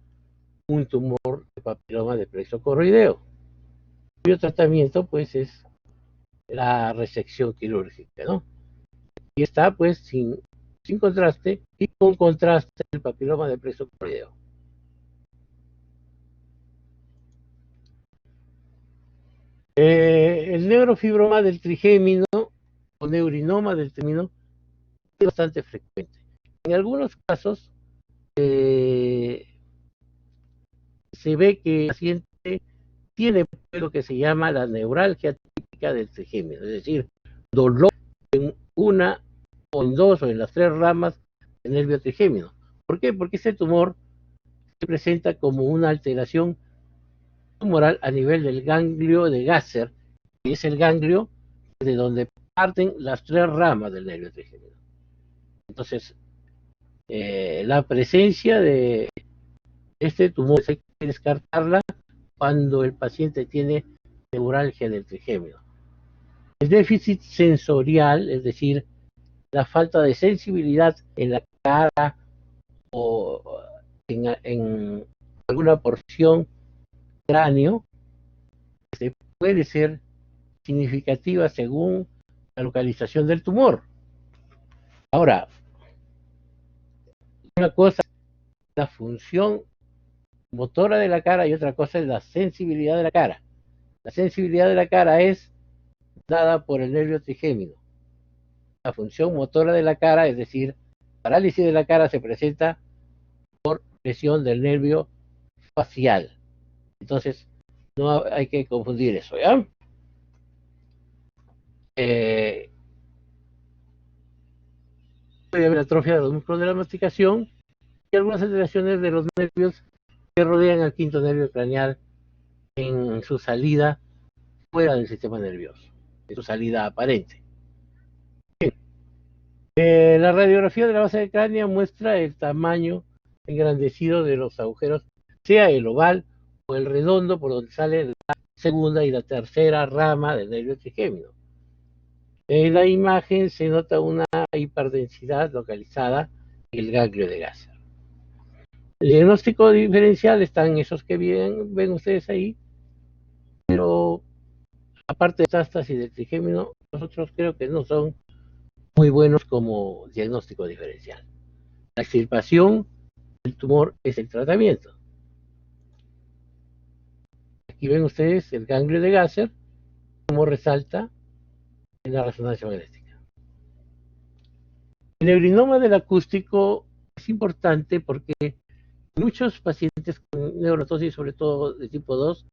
un tumor de papiloma de plexo corroideo, cuyo tratamiento pues es la resección quirúrgica, ¿no? Y está pues sin contraste y con contraste el papiloma de plexo corroideo. El neurofibroma del trigémino o neurinoma del trigémino es bastante frecuente. En algunos casos se ve que el paciente tiene lo que se llama la neuralgia típica del trigémino, es decir, dolor en una o en dos o en las tres ramas del nervio trigémino. ¿Por qué? Porque este tumor se presenta como una alteración tumoral a nivel del ganglio de Gasser, que es el ganglio de donde parten las tres ramas del nervio trigémino. Entonces, la presencia de este tumor hay que descartarla cuando el paciente tiene neuralgia del trigémino. El déficit sensorial, es decir, la falta de sensibilidad en la cara o en alguna porción cráneo, puede ser significativa según la localización del tumor. Ahora, una cosa es la función motora de la cara y otra cosa es la sensibilidad de la cara. La sensibilidad de la cara es dada por el nervio trigémino. La función motora de la cara, es decir, parálisis de la cara, se presenta por lesión del nervio facial. Entonces, no hay que confundir eso, ¿ya? Puede haber atrofia de los músculos de la masticación y algunas alteraciones de los nervios que rodean al quinto nervio craneal en su salida fuera del sistema nervioso, en su salida aparente. La radiografía de la base del cráneo muestra el tamaño engrandecido de los agujeros, sea el oval o el redondo por donde sale la segunda y la tercera rama del nervio trigémino. En la imagen se nota una hiperdensidad localizada en el ganglio de Gasser. El diagnóstico diferencial están esos que ven ustedes ahí, pero aparte de metástasis del trigémino, nosotros creo que no son muy buenos como diagnóstico diferencial. La extirpación del tumor es el tratamiento. Aquí ven ustedes el ganglio de Gasser, como resalta en la resonancia magnética. El neurinoma del acústico es importante porque muchos pacientes con neurotosis, sobre todo de tipo 2,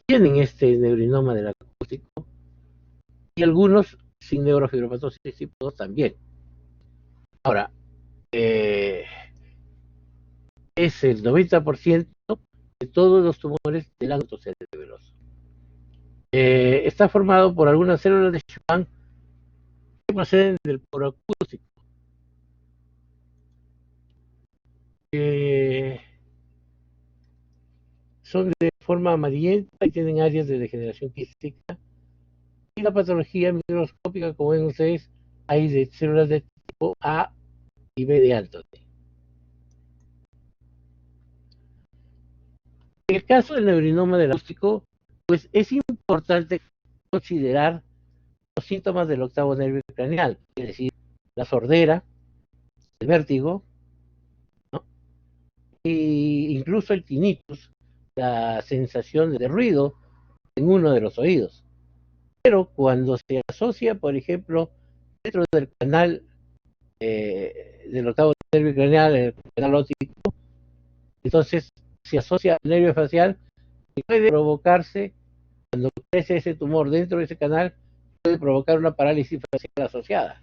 tienen este neurinoma del acústico y algunos sin neurofibromatosis tipo 2 también. Ahora, es el 90% de todos los tumores del ángulo cerebroso. Está formado por algunas células de Schwann que proceden del poro acústico. Son de forma amarillenta y tienen áreas de degeneración quística. Y la patología microscópica, como ven ustedes, hay de células de tipo A y B de alto. En el caso del neurinoma del acústico, pues es importante considerar los síntomas del octavo nervio craneal, es decir, la sordera, el vértigo, ¿no? E incluso el tinnitus, la sensación de ruido en uno de los oídos. Pero cuando se asocia, por ejemplo, dentro del canal del octavo nervio craneal, el canal óptico, entonces se asocia al nervio facial y puede provocarse, cuando crece ese tumor dentro de ese canal, puede provocar una parálisis facial asociada.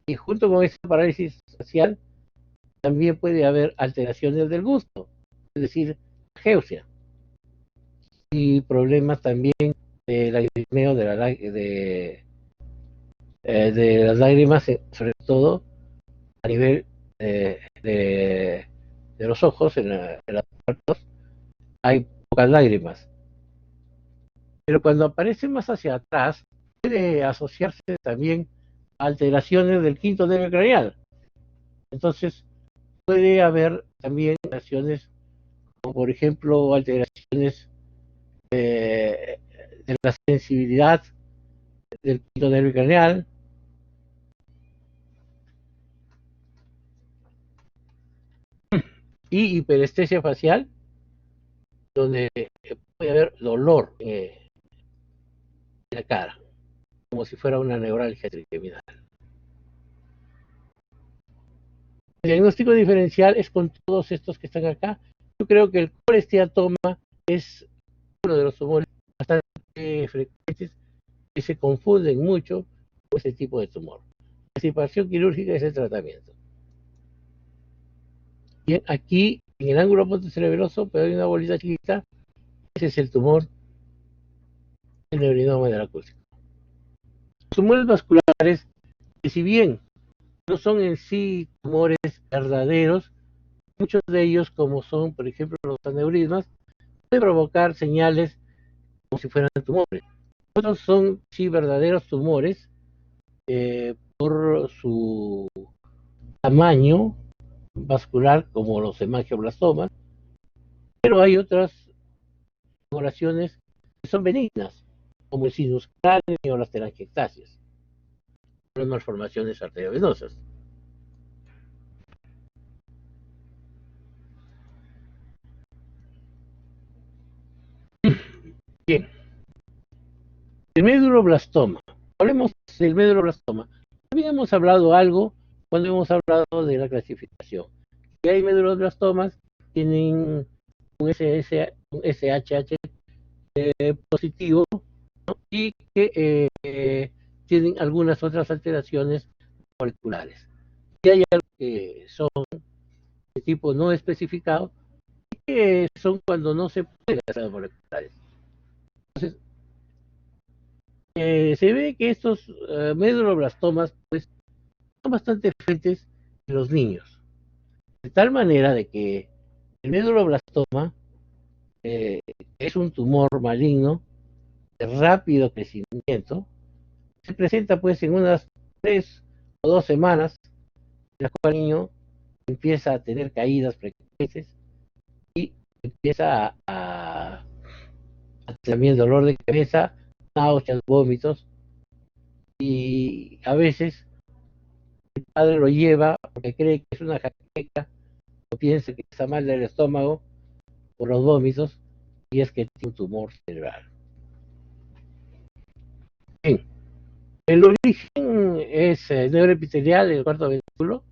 Y junto con esa parálisis facial, también puede haber alteraciones del gusto, es decir, geusia. Y problemas también de lagrimeo de de las lágrimas, sobre todo a nivel de los ojos, en las partes, hay pocas lágrimas. Pero cuando aparece más hacia atrás, puede asociarse también a alteraciones del quinto nervio craneal. Entonces, puede haber también alteraciones, como por ejemplo alteraciones de la sensibilidad del quinto nervio craneal y hiperestesia facial, donde puede haber dolor en la cara, como si fuera una neuralgia trigeminal. El diagnóstico diferencial es con todos estos que están acá. Yo creo que el colesteatoma es uno de los tumores bastante frecuentes que se confunden mucho con ese tipo de tumor. La separación quirúrgica es el tratamiento. Bien, aquí en el ángulo pontocerebroso, pero hay una bolita chiquita, ese es el tumor del neurinoma de la acústica. Los tumores vasculares, que si bien no son en sí tumores verdaderos, muchos de ellos, como son, por ejemplo, los aneurismas, pueden provocar señales como si fueran tumores. Otros son, sí, verdaderos tumores por su tamaño vascular, como los hemangioblastomas, pero hay otras tumoraciones que son benignas, como el sinus cráneo o las telangiectasias, las malformaciones arteriovenosas. Bien, el méduloblastoma. Hablemos del méduloblastoma. Habíamos hablado algo cuando hemos hablado de la clasificación. Que hay meduloblastomas, tienen un SHH positivo, ¿no? Y que tienen algunas otras alteraciones moleculares. Y hay algo que son de tipo no especificado, que son cuando no se pueden hacer moleculares. Entonces, se ve que estos meduloblastomas pues, son bastante frecuentes en los niños. De tal manera de que el medulloblastoma es un tumor maligno de rápido crecimiento. Se presenta pues en unas 3 o 2 semanas, en las cuales el niño empieza a tener caídas frecuentes y empieza a también dolor de cabeza, náuseas, vómitos, y a veces el padre lo lleva porque cree que es una jaqueca o piensa que está mal del estómago por los vómitos y es que tiene un tumor cerebral. Bien, el origen es neuroepitelial del cuarto ventrículo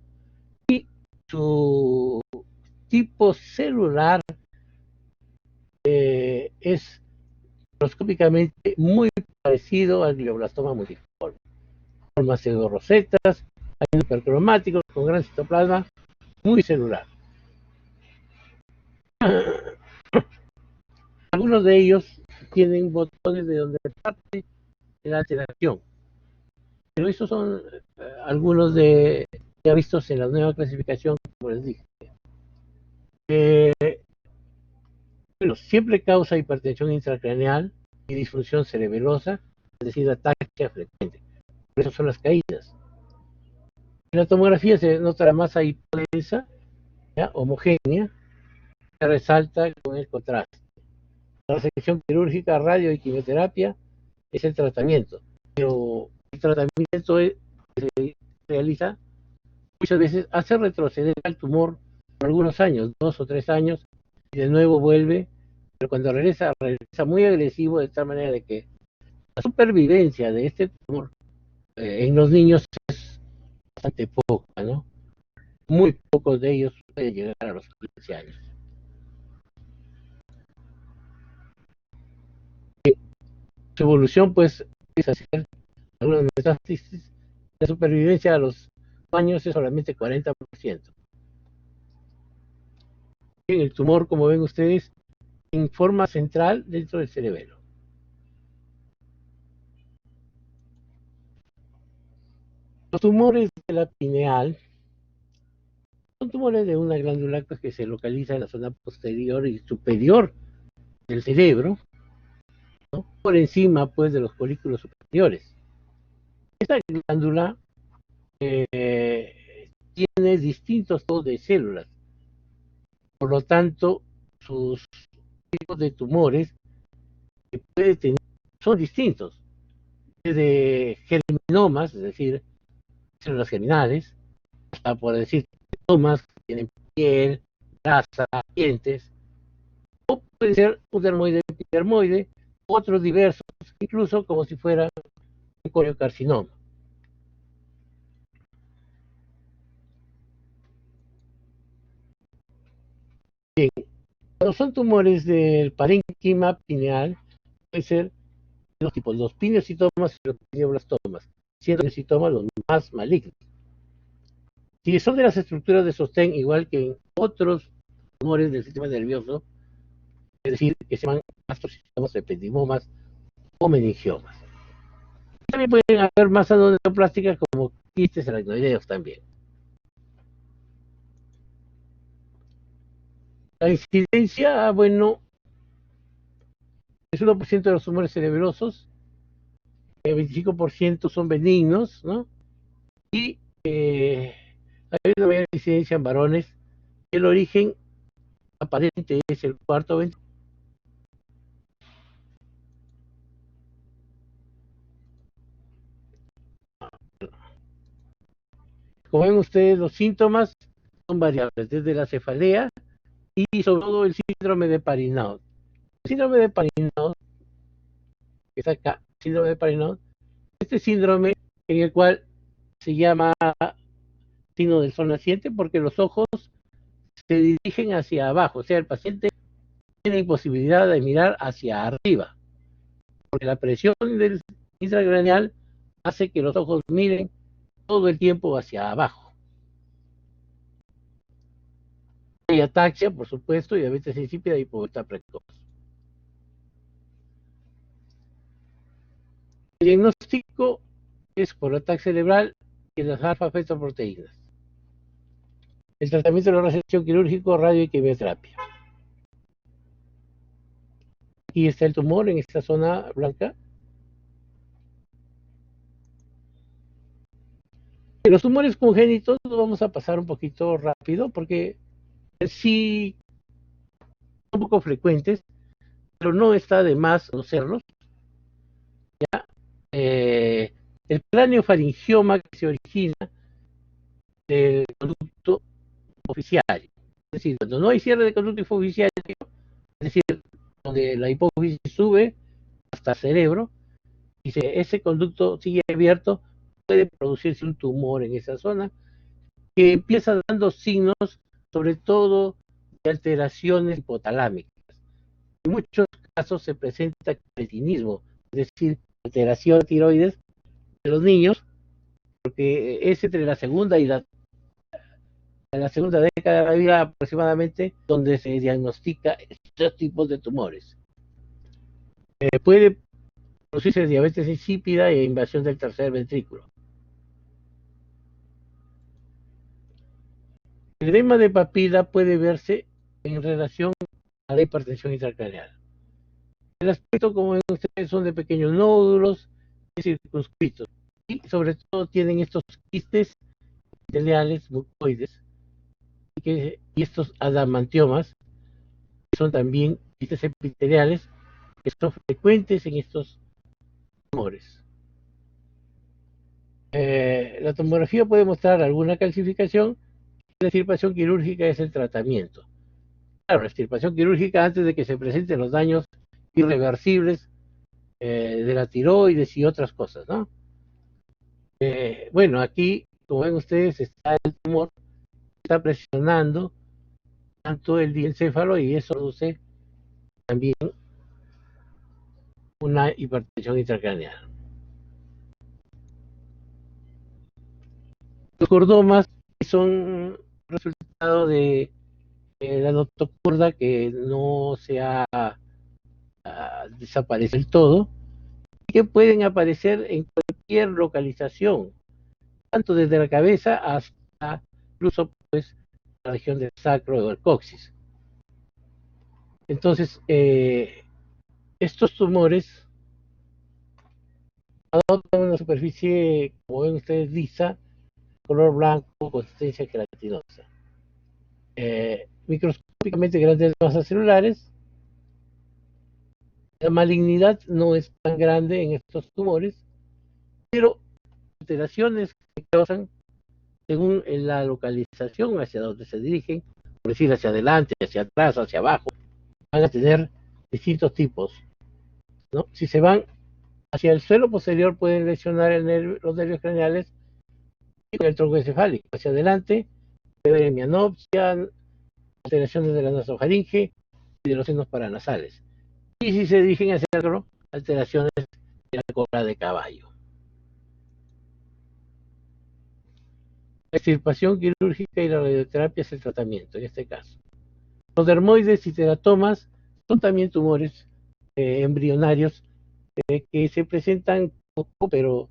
y su tipo celular es microscópicamente muy parecido al glioblastoma multiforme. Formas pseudorosetas, hay hipercromáticos con gran citoplasma, muy celular. Algunos de ellos tienen botones de donde parte la alteración, pero estos son algunos de ya vistos en la nueva clasificación, como les dije. Eh, bueno, siempre causa hipertensión intracraneal y disfunción cerebelosa, es decir, ataxia frecuente. Por eso son las caídas. En la tomografía se nota la masa hipodensa, ¿ya? Homogénea, se resalta con el contraste. La resección quirúrgica, radio y quimioterapia es el tratamiento, pero el tratamiento se realiza muchas veces hace retroceder al tumor por algunos años, 2 o 3 años, y de nuevo vuelve, pero cuando regresa, regresa muy agresivo, de tal manera de que la supervivencia de este tumor en los niños es bastante poca, ¿no? Muy pocos de ellos pueden llegar a los 15 años. Su evolución, pues, es hacer algunas metástasis. La supervivencia a los años es solamente 40%. El tumor, como ven ustedes, en forma central dentro del cerebelo. Los tumores de la pineal son tumores de una glándula que se localiza en la zona posterior y superior del cerebro, ¿no? Por encima pues de los folículos superiores. Esta glándula tiene distintos tipos de células, por lo tanto sus tipos de tumores que puede tener son distintos, desde germinomas, es decir, células germinales, hasta por decir tomas que tienen piel, grasa, dientes, o puede ser un dermoide, epidermoide, otros diversos, incluso como si fuera un coriocarcinoma. Bien, cuando son tumores del parénquima pineal, puede ser de dos tipos, los pineocitomas y los pineoblastomas, siendo los pineocitomas los más malignos. Si son de las estructuras de sostén, igual que en otros tumores del sistema nervioso, es decir, que se llaman astrocistomas, ependimomas o meningiomas. También pueden haber masas no neoplásticas como quistes aracnoideos también. La incidencia, bueno, es 1% de los tumores cerebrosos, el 25% son benignos, ¿no? Y hay una mayor incidencia en varones. El origen aparente es el cuarto ventrículo. Como ven ustedes, los síntomas son variables, desde la cefalea y sobre todo el síndrome de Parinot. El síndrome de Parinot, que está acá, síndrome de Parinot, este síndrome en el cual se llama signo del sol naciente porque los ojos se dirigen hacia abajo, o sea, el paciente tiene imposibilidad de mirar hacia arriba, porque la presión del intracraneal hace que los ojos miren todo el tiempo hacia abajo. Hay ataxia, por supuesto, y diabetes insípida y pubertad precoz. El diagnóstico es por ataque cerebral y las alfa-fetoproteínas. El tratamiento de la resección quirúrgico, radio y quimioterapia. Aquí está el tumor en esta zona blanca. Los tumores congénitos los vamos a pasar un poquito rápido porque sí son un poco frecuentes, pero no está de más conocerlos. ¿Ya? El cráneo faringioma que se origina del conducto oficial, es decir, cuando no hay cierre de conducto oficial, es decir, donde la hipófisis sube hasta el cerebro y ese conducto sigue abierto, puede producirse un tumor en esa zona que empieza dando signos, sobre todo de alteraciones hipotalámicas. En muchos casos se presenta cretinismo, es decir, alteración de tiroides de los niños, porque es entre la segunda década de la vida aproximadamente donde se diagnostica estos tipos de tumores. Puede producirse diabetes insípida e invasión del tercer ventrículo. El edema de papila puede verse en relación a la hipertensión intracraneal. El aspecto, como ven ustedes, son de pequeños nódulos circunscritos y sobre todo tienen estos quistes epiteliales mucoides y estos adamantiomas, que son también quistes epiteliales que son frecuentes en estos tumores. La tomografía puede mostrar alguna calcificación. La extirpación quirúrgica es el tratamiento. Claro, la extirpación quirúrgica antes de que se presenten los daños irreversibles de la tiroides y otras cosas, ¿no? Bueno, aquí, como ven ustedes, está el tumor, está presionando tanto el diencéfalo y eso produce también una hipertensión intracraneal. Los cordomas son resultado de la notocorda que no se ha desaparecido del todo, y que pueden aparecer en cualquier localización, tanto desde la cabeza hasta incluso pues la región del sacro o el coxis. Entonces, estos tumores adoptan una superficie, como ven ustedes, lisa, color blanco, consistencia gelatinosa. Microscópicamente grandes masas celulares. La malignidad no es tan grande en estos tumores, pero alteraciones que causan según la localización hacia donde se dirigen, por decir hacia adelante, hacia atrás, hacia abajo, van a tener distintos tipos, ¿no? Si se van hacia el suelo posterior pueden lesionar los nervios craneales y el tronco encefálico. Hacia adelante puede haber hemianopsia, alteraciones de la nasofaringe y de los senos paranasales. Y si se dirigen hacia el cerebro, alteraciones de la cola de caballo. La extirpación quirúrgica y la radioterapia es el tratamiento en este caso. Los dermoides y teratomas son también tumores embrionarios que se presentan poco, pero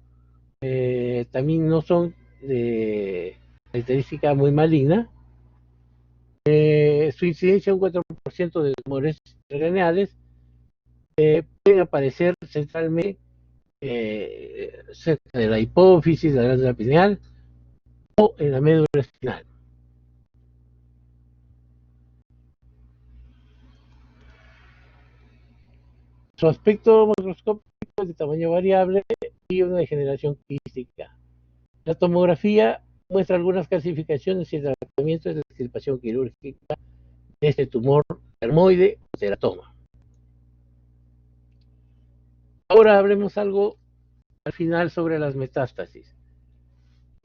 también no son de característica muy maligna. Su incidencia un 4% de tumores craneales pueden aparecer centralmente cerca de la hipófisis, la glándula pineal o en la médula espinal. Su aspecto macroscópico es de tamaño variable y una degeneración quística. La tomografía muestra algunas clasificaciones y tratamientos de extirpación quirúrgica de este tumor dermoide o teratoma. Ahora hablemos algo al final sobre las metástasis.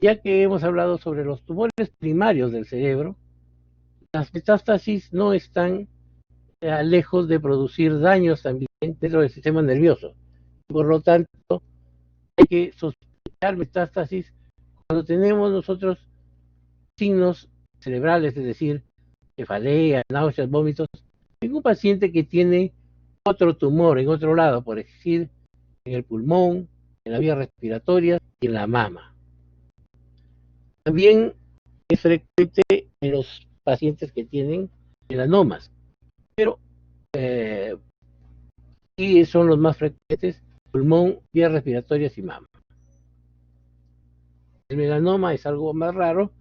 Ya que hemos hablado sobre los tumores primarios del cerebro, las metástasis no están lejos de producir daños también dentro del sistema nervioso. Por lo tanto, hay que sospechar metástasis cuando tenemos nosotros signos cerebrales, es decir, cefalea, náuseas, vómitos. Tengo un paciente que tiene otro tumor en otro lado, por decir, en el pulmón, en la vía respiratoria y en la mama. También es frecuente en los pacientes que tienen melanomas, pero y son los más frecuentes: pulmón, vías respiratorias y mama. El melanoma es algo más raro,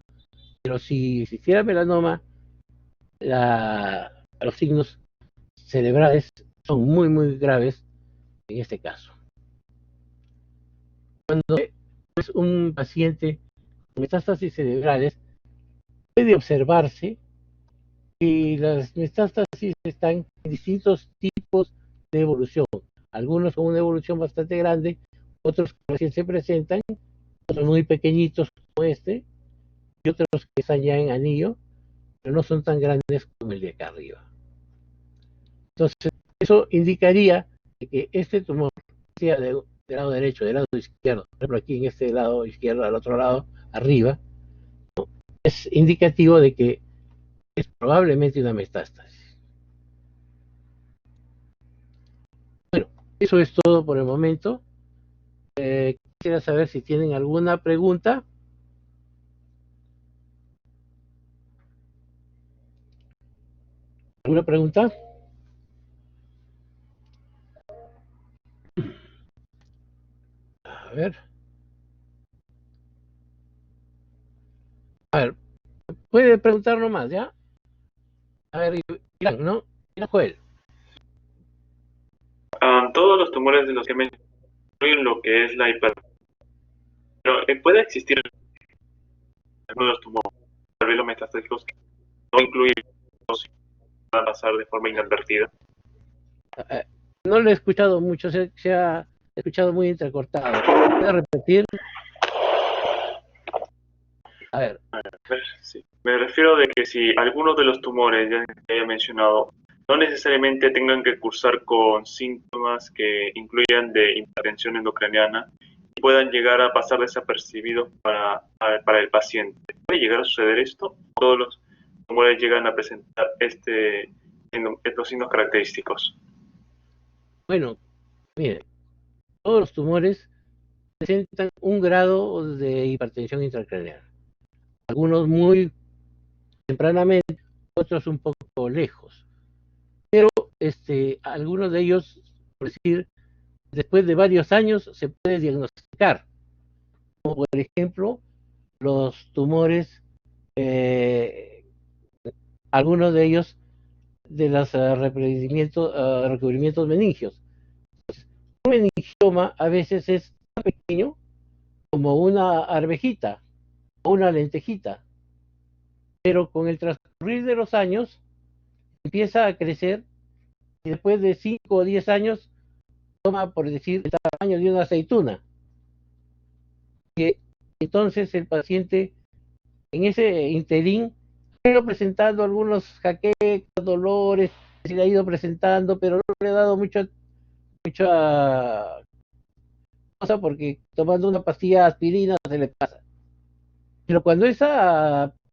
pero si existiera melanoma, los signos cerebrales son muy, muy graves en este caso. Cuando es un paciente con metástasis cerebrales, puede observarse que las metástasis están en distintos tipos de evolución. Algunos con una evolución bastante grande, otros que recién se presentan, otros muy pequeñitos como este, y otros que están ya en anillo, pero no son tan grandes como el de acá arriba. Entonces, eso indicaría que este tumor, sea del lado derecho, del lado izquierdo, por ejemplo aquí en este lado izquierdo, al otro lado, arriba, ¿no?, es indicativo de que es probablemente una metástasis. Bueno, eso es todo por el momento. Quisiera saber si tienen alguna pregunta. ¿Alguna pregunta? A ver. A ver, puede preguntar nomás, ¿ya? A ver, Irán, ¿no? Irán Joel. Todos los tumores de los que me incluyen lo que es la hiper... Pero puede existir alguno de los tumores, tal vez los metastáticos, que no incluyen los que van a pasar de forma inadvertida. No lo he escuchado mucho, se ha escuchado muy entrecortado. ¿Puede repetir? A ver. Sí. Me refiero de que si algunos de los tumores ya que haya mencionado no necesariamente tengan que cursar con síntomas que incluyan de hipertensión endocraniana y puedan llegar a pasar desapercibidos para el paciente. ¿Puede llegar a suceder esto? ¿Todos los tumores llegan a presentar estos signos característicos? Bueno, miren, todos los tumores presentan un grado de hipertensión intracraneal. Algunos muy tempranamente, otros un poco lejos. Pero algunos de ellos, por decir, después de varios años se puede diagnosticar, como por ejemplo los tumores, algunos de ellos de los recubrimientos meningios. Un meningioma a veces es tan pequeño como una arvejita o una lentejita, pero con el transcurrir de los años empieza a crecer y después de 5 o 10 años toma, por decir, el tamaño de una aceituna. Y entonces el paciente en ese interín ha ido presentando algunos jaquecas, dolores, se le ha ido presentando, pero no le ha dado mucha cosa porque tomando una pastilla de aspirina se le pasa. Pero cuando ese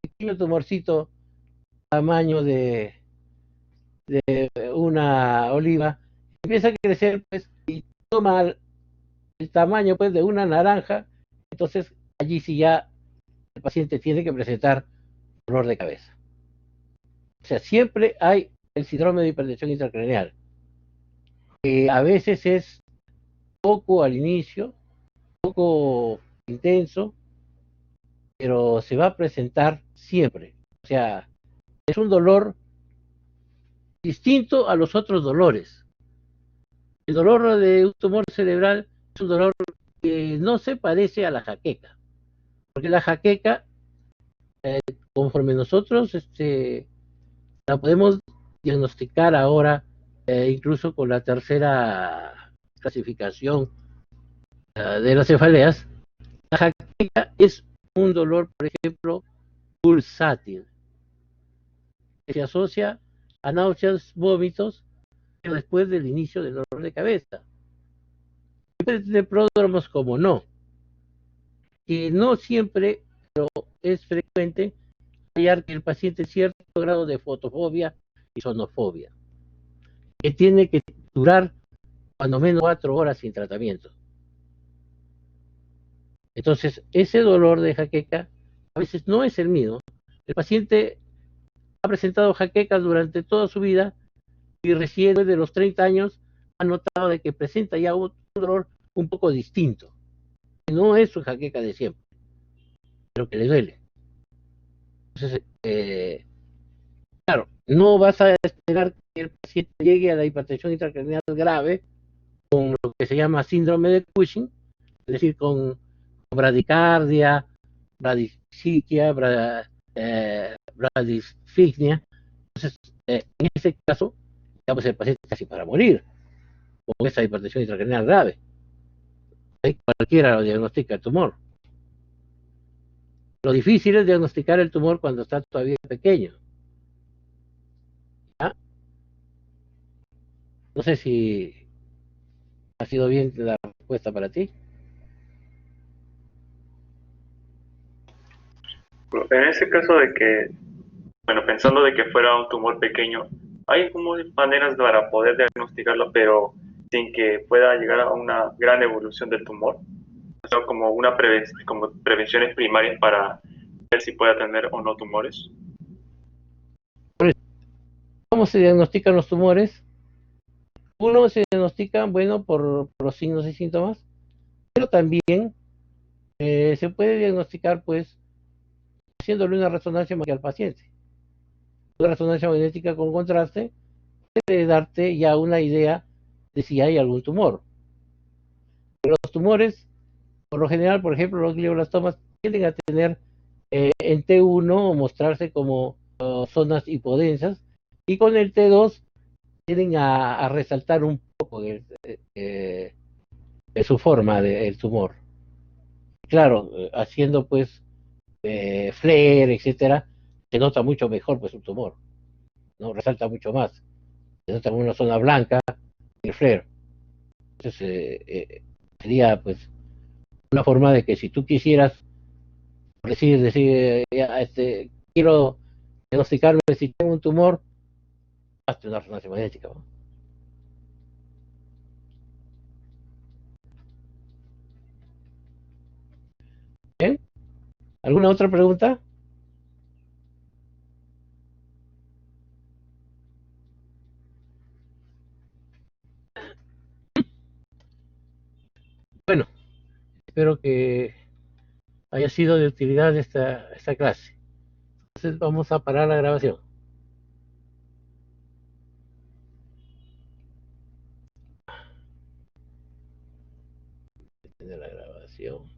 pequeño tumorcito tamaño de una oliva empieza a crecer, pues, y toma el tamaño, pues, de una naranja, entonces allí sí ya el paciente tiene que presentar dolor de cabeza. O sea, siempre hay el síndrome de hipertensión intracraneal, que a veces es poco al inicio, poco intenso, pero se va a presentar siempre. O sea, es un dolor distinto a los otros dolores. El dolor de un tumor cerebral es un dolor que no se parece a la jaqueca, porque la jaqueca, conforme nosotros la podemos diagnosticar ahora, incluso con la tercera clasificación de las cefaleas, la jaqueca es un dolor, por ejemplo, pulsátil, que se asocia a náuseas, vómitos, pero después del inicio del dolor de cabeza. Puede tener pródromos como no, que no siempre, pero es frecuente hallar que el paciente tiene cierto grado de fotofobia y sonofobia, que tiene que durar cuando menos 4 horas sin tratamiento. Entonces, ese dolor de jaqueca a veces no es el mismo. El paciente ha presentado jaquecas durante toda su vida y recién de los 30 años ha notado de que presenta ya un dolor un poco distinto. No es su jaqueca de siempre, pero que le duele. Entonces, claro, no vas a esperar que el paciente llegue a la hipertensión intracraneal grave con lo que se llama síndrome de Cushing, es decir, con bradicardia, bradisiquia, bradisfignia. Entonces, en ese caso, digamos, el paciente está casi para morir con esa hipertensión intracraneal grave. Ahí cualquiera lo diagnostica el tumor. Lo difícil es diagnosticar el tumor cuando está todavía pequeño. ¿Ya? No sé si ha sido bien la respuesta para ti. En ese caso de que, bueno, pensando de que fuera un tumor pequeño, hay como maneras para poder diagnosticarlo, pero sin que pueda llegar a una gran evolución del tumor. O sea, como como prevenciones primarias para ver si puede tener o no tumores. ¿Cómo se diagnostican los tumores? Uno se diagnostica, bueno, por los signos y síntomas, pero también se puede diagnosticar, pues, haciéndole una resonancia magnética al paciente. Una resonancia magnética con contraste puede darte ya una idea de si hay algún tumor. Pero los tumores, por lo general, por ejemplo, los glioblastomas, tienden a tener en T1 o mostrarse como zonas hipodensas, y con el T2 tienden a resaltar un poco de su forma del tumor. Claro, haciendo pues flare, etcétera, se nota mucho mejor pues un tumor, ¿no? Resalta mucho más. Se nota una zona blanca y el flare. Entonces, sería pues una forma de que si tú quisieras decir ya, quiero diagnosticarme si tengo un tumor, hazte una resonancia magnética, ¿no? ¿Alguna otra pregunta? Bueno, espero que haya sido de utilidad esta clase. Entonces vamos a parar la grabación. De la grabación.